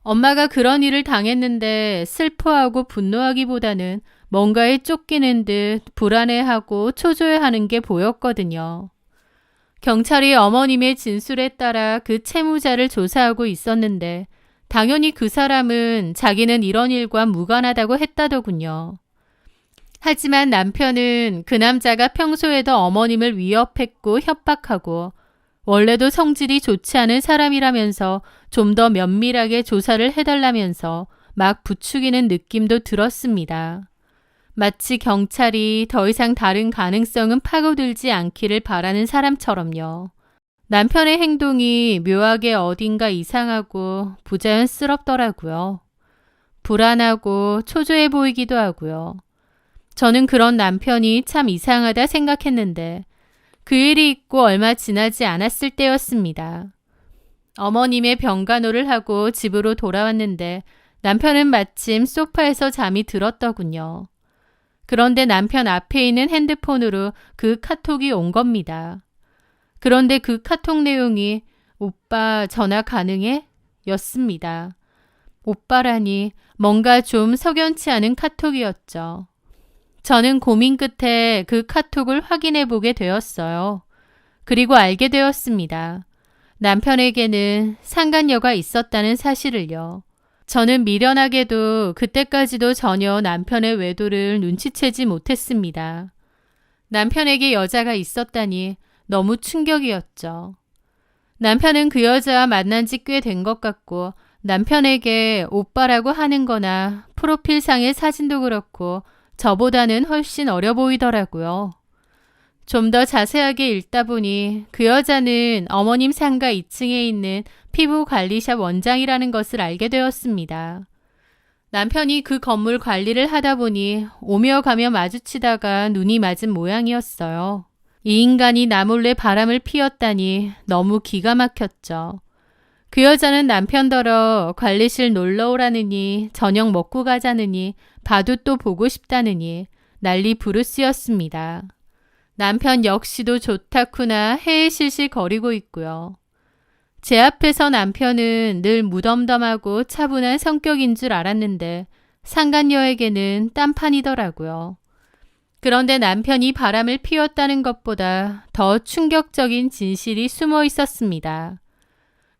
엄마가 그런 일을 당했는데 슬퍼하고 분노하기보다는 뭔가에 쫓기는 듯 불안해하고 초조해하는 게 보였거든요. 경찰이 어머님의 진술에 따라 그 채무자를 조사하고 있었는데 당연히 그 사람은 자기는 이런 일과 무관하다고 했다더군요. 하지만 남편은 그 남자가 평소에도 어머님을 위협했고 협박하고 원래도 성질이 좋지 않은 사람이라면서 좀 더 면밀하게 조사를 해달라면서 막 부추기는 느낌도 들었습니다. 마치 경찰이 더 이상 다른 가능성은 파고들지 않기를 바라는 사람처럼요. 남편의 행동이 묘하게 어딘가 이상하고 부자연스럽더라고요. 불안하고 초조해 보이기도 하고요. 저는 그런 남편이 참 이상하다 생각했는데 그 일이 있고 얼마 지나지 않았을 때였습니다. 어머님의 병간호를 하고 집으로 돌아왔는데 남편은 마침 소파에서 잠이 들었더군요. 그런데 남편 앞에 있는 핸드폰으로 그 카톡이 온 겁니다. 그런데 그 카톡 내용이 오빠 전화 가능해? 였습니다. 오빠라니 뭔가 좀 석연치 않은 카톡이었죠. 저는 고민 끝에 그 카톡을 확인해 보게 되었어요. 그리고 알게 되었습니다. 남편에게는 상간녀가 있었다는 사실을요. 저는 미련하게도 그때까지도 전혀 남편의 외도를 눈치채지 못했습니다. 남편에게 여자가 있었다니 너무 충격이었죠. 남편은 그 여자와 만난 지 꽤 된 것 같고 남편에게 오빠라고 하는 거나 프로필상의 사진도 그렇고 저보다는 훨씬 어려 보이더라고요. 좀 더 자세하게 읽다 보니 그 여자는 어머님 상가 2층에 있는 피부관리샵 원장이라는 것을 알게 되었습니다. 남편이 그 건물 관리를 하다 보니 오며 가며 마주치다가 눈이 맞은 모양이었어요. 이 인간이 나 몰래 바람을 피웠다니 너무 기가 막혔죠. 그 여자는 남편더러 관리실 놀러 오라느니 저녁 먹고 가자느니 봐도 또 보고 싶다느니 난리 부르스였습니다. 남편 역시도 좋다쿠나 헤헤실실 거리고 있고요. 제 앞에서 남편은 늘 무덤덤하고 차분한 성격인 줄 알았는데 상간녀에게는 딴판이더라고요. 그런데 남편이 바람을 피웠다는 것보다 더 충격적인 진실이 숨어 있었습니다.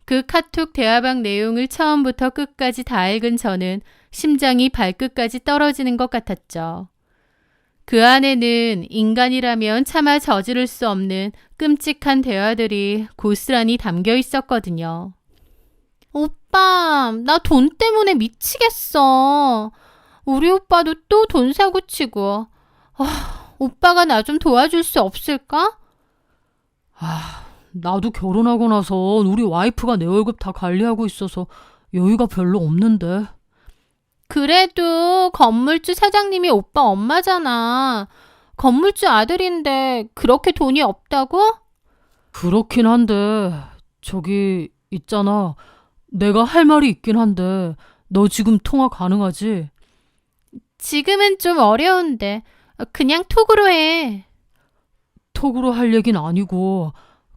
그 카톡 대화방 내용을 처음부터 끝까지 다 읽은 저는 심장이 발끝까지 떨어지는 것 같았죠. 그 안에는 인간이라면 차마 저지를 수 없는 끔찍한 대화들이 고스란히 담겨 있었거든요. 오빠, 나 돈 때문에 미치겠어. 우리 오빠도 또 돈 사고 치고. 오빠가 나 좀 도와줄 수 없을까? 나도 결혼하고 나서 우리 와이프가 내 월급 다 관리하고 있어서 여유가 별로 없는데. 그래도 건물주 사장님이 오빠 엄마잖아. 건물주 아들인데 그렇게 돈이 없다고? 그렇긴 한데 저기 있잖아. 내가 할 말이 있긴 한데 너 지금 통화 가능하지? 지금은 좀 어려운데 그냥 톡으로 해. 톡으로 할 얘긴 아니고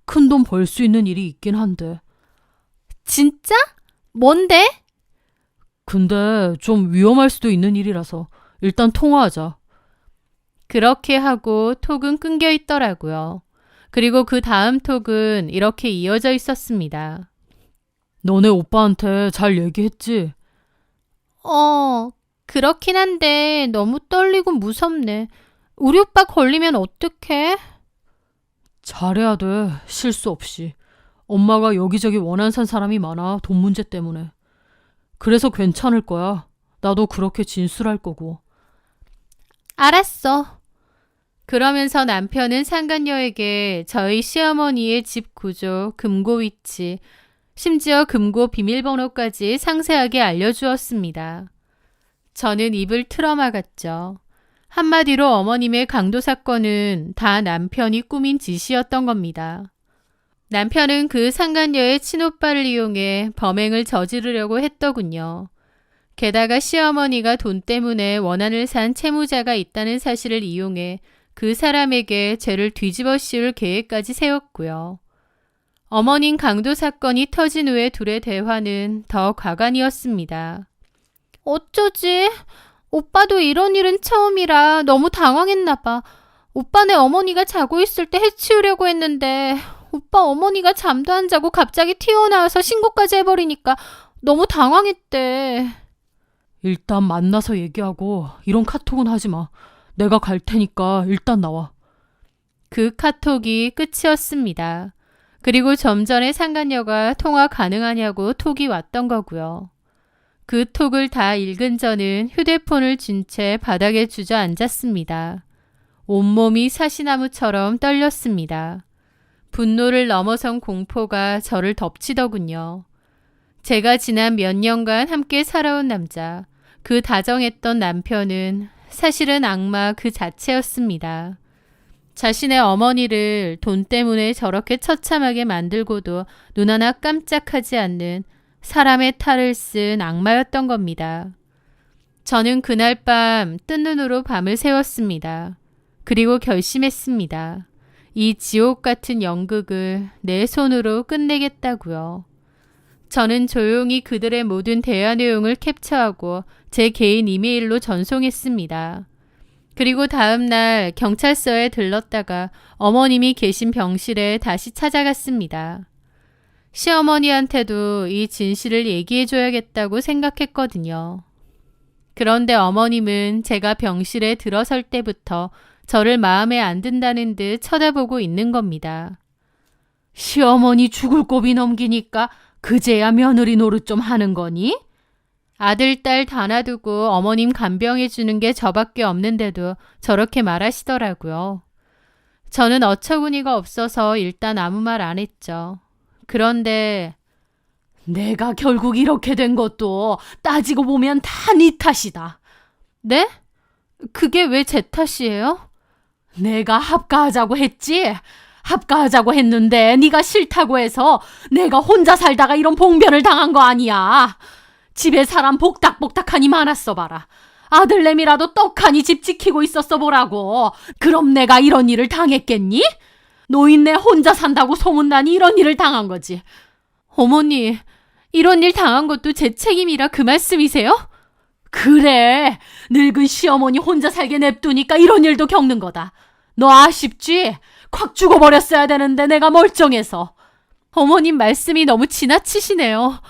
큰 돈 벌 수 있는 일이 있긴 한데. 진짜? 뭔데? 근데 좀 위험할 수도 있는 일이라서 일단 통화하자. 그렇게 하고 톡은 끊겨 있더라고요. 그리고 그 다음 톡은 이렇게 이어져 있었습니다. 너네 오빠한테 잘 얘기했지? 그렇긴 한데 너무 떨리고 무섭네. 우리 오빠 걸리면 어떡해? 잘해야 돼. 실수 없이. 엄마가 여기저기 원한 산 사람이 많아. 돈 문제 때문에. 그래서 괜찮을 거야. 나도 그렇게 진술할 거고. 알았어. 그러면서 남편은 상간녀에게 저희 시어머니의 집 구조, 금고 위치, 심지어 금고 비밀번호까지 상세하게 알려주었습니다. 저는 입을 틀어막았죠. 한마디로 어머님의 강도 사건은 다 남편이 꾸민 짓이었던 겁니다. 남편은 그 상간녀의 친오빠를 이용해 범행을 저지르려고 했더군요. 게다가 시어머니가 돈 때문에 원한을 산 채무자가 있다는 사실을 이용해 그 사람에게 죄를 뒤집어 씌울 계획까지 세웠고요. 어머님 강도 사건이 터진 후에 둘의 대화는 더 과간이었습니다. 어쩌지? 오빠도 이런 일은 처음이라 너무 당황했나 봐. 오빠네 어머니가 자고 있을 때 해치우려고 했는데 오빠 어머니가 잠도 안 자고 갑자기 튀어나와서 신고까지 해버리니까 너무 당황했대. 일단 만나서 얘기하고 이런 카톡은 하지 마. 내가 갈 테니까 일단 나와. 그 카톡이 끝이었습니다. 그리고 좀 전에 상간녀가 통화 가능하냐고 톡이 왔던 거고요. 그 톡을 다 읽은 저는 휴대폰을 쥔 채 바닥에 주저앉았습니다. 온몸이 사시나무처럼 떨렸습니다. 분노를 넘어선 공포가 저를 덮치더군요. 제가 지난 몇 년간 함께 살아온 남자, 그 다정했던 남편은 사실은 악마 그 자체였습니다. 자신의 어머니를 돈 때문에 저렇게 처참하게 만들고도 눈 하나 깜짝하지 않는 사람의 탈을 쓴 악마였던 겁니다. 저는 그날 밤 뜬 눈으로 밤을 새웠습니다. 그리고 결심했습니다. 이 지옥 같은 연극을 내 손으로 끝내겠다고요. 저는 조용히 그들의 모든 대화 내용을 캡처하고 제 개인 이메일로 전송했습니다. 그리고 다음 날 경찰서에 들렀다가 어머님이 계신 병실에 다시 찾아갔습니다. 시어머니한테도 이 진실을 얘기해줘야겠다고 생각했거든요. 그런데 어머님은 제가 병실에 들어설 때부터 저를 마음에 안 든다는 듯 쳐다보고 있는 겁니다. 시어머니 죽을 고비 넘기니까 그제야 며느리 노릇 좀 하는 거니? 아들, 딸 다 놔두고 어머님 간병해 주는 게 저밖에 없는데도 저렇게 말하시더라고요. 저는 어처구니가 없어서 일단 아무 말 안 했죠. 그런데 내가 결국 이렇게 된 것도 따지고 보면 다 네 탓이다. 네? 그게 왜 제 탓이에요? 내가 합가하자고 했지? 합가하자고 했는데 네가 싫다고 해서 내가 혼자 살다가 이런 봉변을 당한 거 아니야. 집에 사람 복닥복닥하니 많았어 봐라. 아들내미라도 떡하니 집 지키고 있었어 보라고. 그럼 내가 이런 일을 당했겠니? 노인네 혼자 산다고 소문나니 이런 일을 당한 거지. 어머니, 이런 일 당한 것도 제 책임이라 그 말씀이세요? 그래, 늙은 시어머니 혼자 살게 냅두니까 이런 일도 겪는 거다. 너 아쉽지? 콱 죽어버렸어야 되는데 내가 멀쩡해서. 어머님 말씀이 너무 지나치시네요.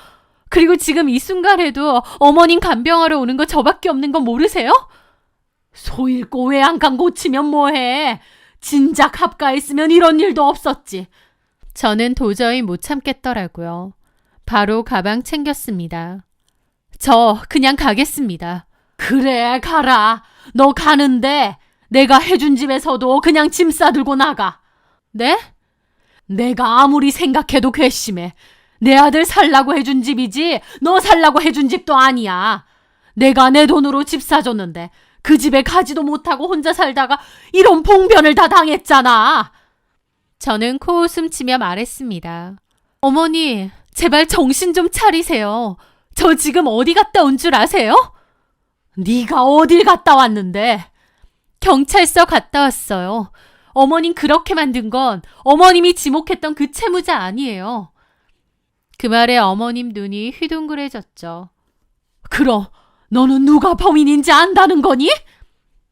그리고 지금 이 순간에도 어머님 간병하러 오는 거 저밖에 없는 건 모르세요? 소 잃고 외양간 고치면 뭐해. 진작 합가했으면 이런 일도 없었지. 저는 도저히 못 참겠더라고요. 바로 가방 챙겼습니다. 저 그냥 가겠습니다. 그래, 가라. 너 가는데 내가 해준 집에서도 그냥 짐 싸들고 나가. 네? 내가 아무리 생각해도 괘씸해. 내 아들 살라고 해준 집이지 너 살라고 해준 집도 아니야. 내가 내 돈으로 집 사줬는데 그 집에 가지도 못하고 혼자 살다가 이런 봉변을 다 당했잖아. 저는 코웃음 치며 말했습니다. 어머니, 제발 정신 좀 차리세요. 저 지금 어디 갔다 온 줄 아세요? 네가 어딜 갔다 왔는데? 경찰서 갔다 왔어요. 어머님 그렇게 만든 건 어머님이 지목했던 그 채무자 아니에요. 그 말에 어머님 눈이 휘둥그레졌죠. 그럼 너는 누가 범인인지 안다는 거니?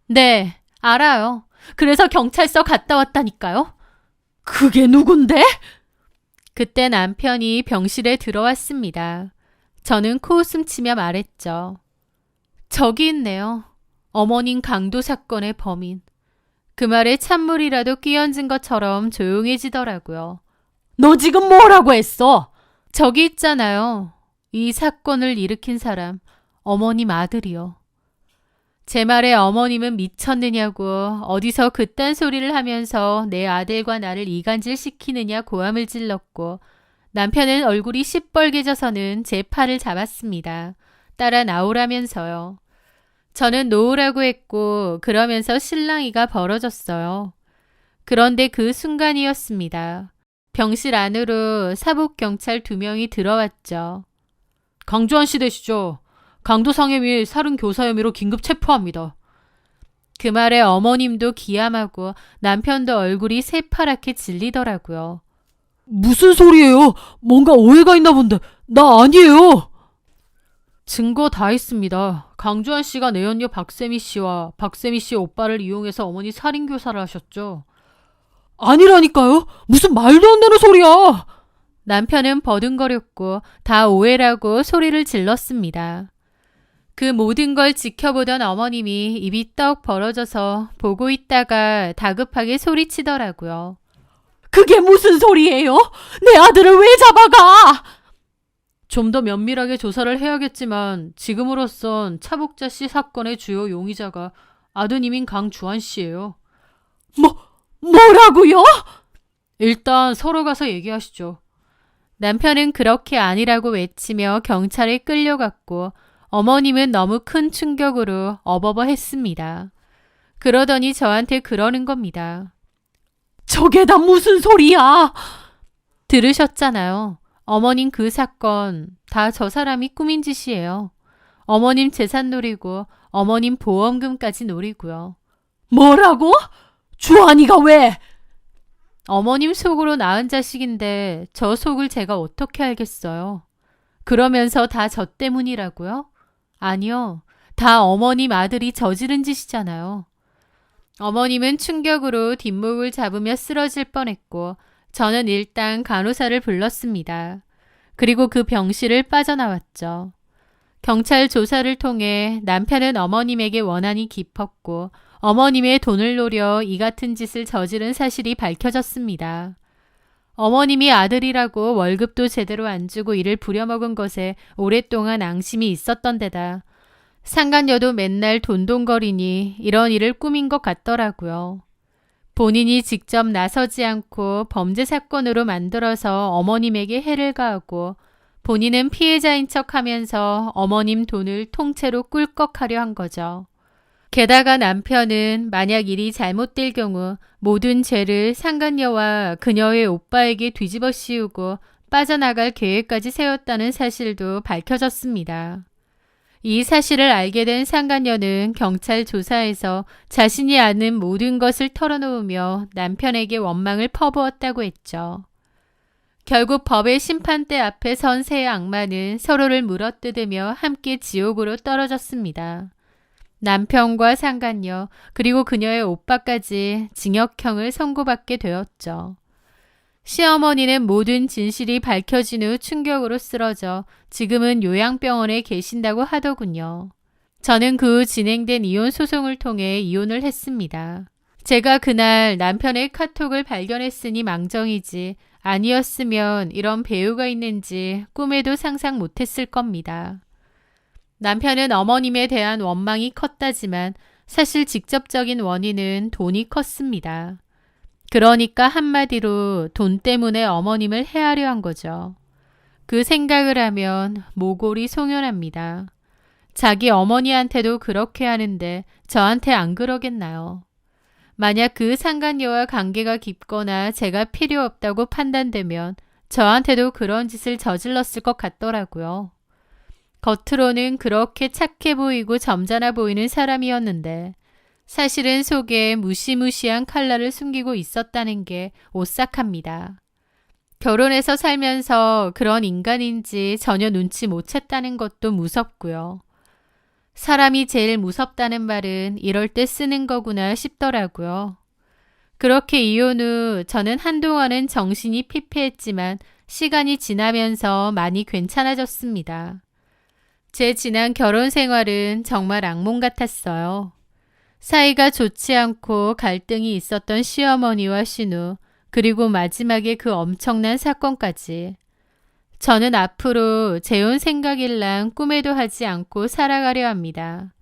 네, 알아요. 그래서 경찰서 갔다 왔다니까요. 그게 누군데? 그때 남편이 병실에 들어왔습니다. 저는 코웃음 치며 말했죠. 저기 있네요. 어머님 강도 사건의 범인. 그 말에 찬물이라도 끼얹은 것처럼 조용해지더라고요. 너 지금 뭐라고 했어? 저기 있잖아요. 이 사건을 일으킨 사람, 어머님 아들이요. 제 말에 어머님은 미쳤느냐고 어디서 그딴 소리를 하면서 내 아들과 나를 이간질시키느냐 고함을 질렀고 남편은 얼굴이 시뻘개져서는 제 팔을 잡았습니다. 따라 나오라면서요. 저는 놓으라고 했고 그러면서 실랑이가 벌어졌어요. 그런데 그 순간이었습니다. 병실 안으로 사복경찰 2명이 들어왔죠. 강주환 씨 되시죠? 강도상해 및 살인 교사 혐의로 긴급 체포합니다. 그 말에 어머님도 기함하고 남편도 얼굴이 새파랗게 질리더라고요. 무슨 소리예요? 뭔가 오해가 있나 본데. 나 아니에요. 증거 다 있습니다. 강주환 씨가 내연녀 박세미 씨와 박세미 씨의 오빠를 이용해서 어머니 살인교사를 하셨죠. 아니라니까요? 무슨 말도 안 되는 소리야. 남편은 버둥거렸고 다 오해라고 소리를 질렀습니다. 그 모든 걸 지켜보던 어머님이 입이 떡 벌어져서 보고 있다가 다급하게 소리치더라고요. 그게 무슨 소리예요? 내 아들을 왜 잡아가? 좀 더 면밀하게 조사를 해야겠지만 지금으로선 차복자 씨 사건의 주요 용의자가 아드님인 강주환 씨예요. 뭐라고요? 일단 서로 가서 얘기하시죠. 남편은 그렇게 아니라고 외치며 경찰에 끌려갔고 어머님은 너무 큰 충격으로 어버버했습니다. 그러더니 저한테 그러는 겁니다. 저게 다 무슨 소리야? 들으셨잖아요. 어머님 그 사건 다 저 사람이 꾸민 짓이에요. 어머님 재산 노리고 어머님 보험금까지 노리고요. 뭐라고? 주한이가 왜? 어머님 속으로 낳은 자식인데 저 속을 제가 어떻게 알겠어요. 그러면서 다 저 때문이라고요? 아니요. 다 어머님 아들이 저지른 짓이잖아요. 어머님은 충격으로 뒷목을 잡으며 쓰러질 뻔했고 저는 일단 간호사를 불렀습니다. 그리고 그 병실을 빠져나왔죠. 경찰 조사를 통해 남편은 어머님에게 원한이 깊었고 어머님의 돈을 노려 이 같은 짓을 저지른 사실이 밝혀졌습니다. 어머님이 아들이라고 월급도 제대로 안 주고 일을 부려먹은 것에 오랫동안 앙심이 있었던 데다 상간녀도 맨날 돈돈거리니 이런 일을 꾸민 것 같더라고요. 본인이 직접 나서지 않고 범죄 사건으로 만들어서 어머님에게 해를 가하고 본인은 피해자인 척하면서 어머님 돈을 통째로 꿀꺽하려 한 거죠. 게다가 남편은 만약 일이 잘못될 경우 모든 죄를 상간녀와 그녀의 오빠에게 뒤집어 씌우고 빠져나갈 계획까지 세웠다는 사실도 밝혀졌습니다. 이 사실을 알게 된 상간녀는 경찰 조사에서 자신이 아는 모든 것을 털어놓으며 남편에게 원망을 퍼부었다고 했죠. 결국 법의 심판대 앞에 선 세 악마는 서로를 물어뜯으며 함께 지옥으로 떨어졌습니다. 남편과 상간녀 그리고 그녀의 오빠까지 징역형을 선고받게 되었죠. 시어머니는 모든 진실이 밝혀진 후 충격으로 쓰러져 지금은 요양병원에 계신다고 하더군요. 저는 그 후 진행된 이혼 소송을 통해 이혼을 했습니다. 제가 그날 남편의 카톡을 발견했으니 망정이지 아니었으면 이런 배우가 있는지 꿈에도 상상 못했을 겁니다. 남편은 어머님에 대한 원망이 컸다지만 사실 직접적인 원인은 돈이 컸습니다. 그러니까 한마디로 돈 때문에 어머님을 해하려 한 거죠. 그 생각을 하면 모골이 송연합니다. 자기 어머니한테도 그렇게 하는데 저한테 안 그러겠나요? 만약 그 상간녀와 관계가 깊거나 제가 필요 없다고 판단되면 저한테도 그런 짓을 저질렀을 것 같더라고요. 겉으로는 그렇게 착해 보이고 점잖아 보이는 사람이었는데 사실은 속에 무시무시한 칼날을 숨기고 있었다는 게 오싹합니다. 결혼해서 살면서 그런 인간인지 전혀 눈치 못 챘다는 것도 무섭고요. 사람이 제일 무섭다는 말은 이럴 때 쓰는 거구나 싶더라고요. 그렇게 이혼 후 저는 한동안은 정신이 피폐했지만 시간이 지나면서 많이 괜찮아졌습니다. 제 지난 결혼 생활은 정말 악몽 같았어요. 사이가 좋지 않고 갈등이 있었던 시어머니와 신우, 그리고 마지막에 그 엄청난 사건까지. 저는 앞으로 재혼 생각일랑 꿈에도 하지 않고 살아가려 합니다.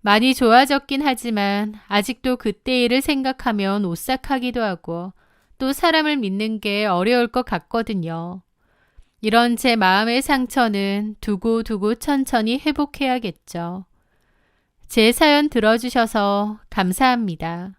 많이 좋아졌긴 하지만 아직도 그때 일을 생각하면 오싹하기도 하고 또 사람을 믿는 게 어려울 것 같거든요. 이런 제 마음의 상처는 두고두고 천천히 회복해야겠죠. 제 사연 들어주셔서 감사합니다.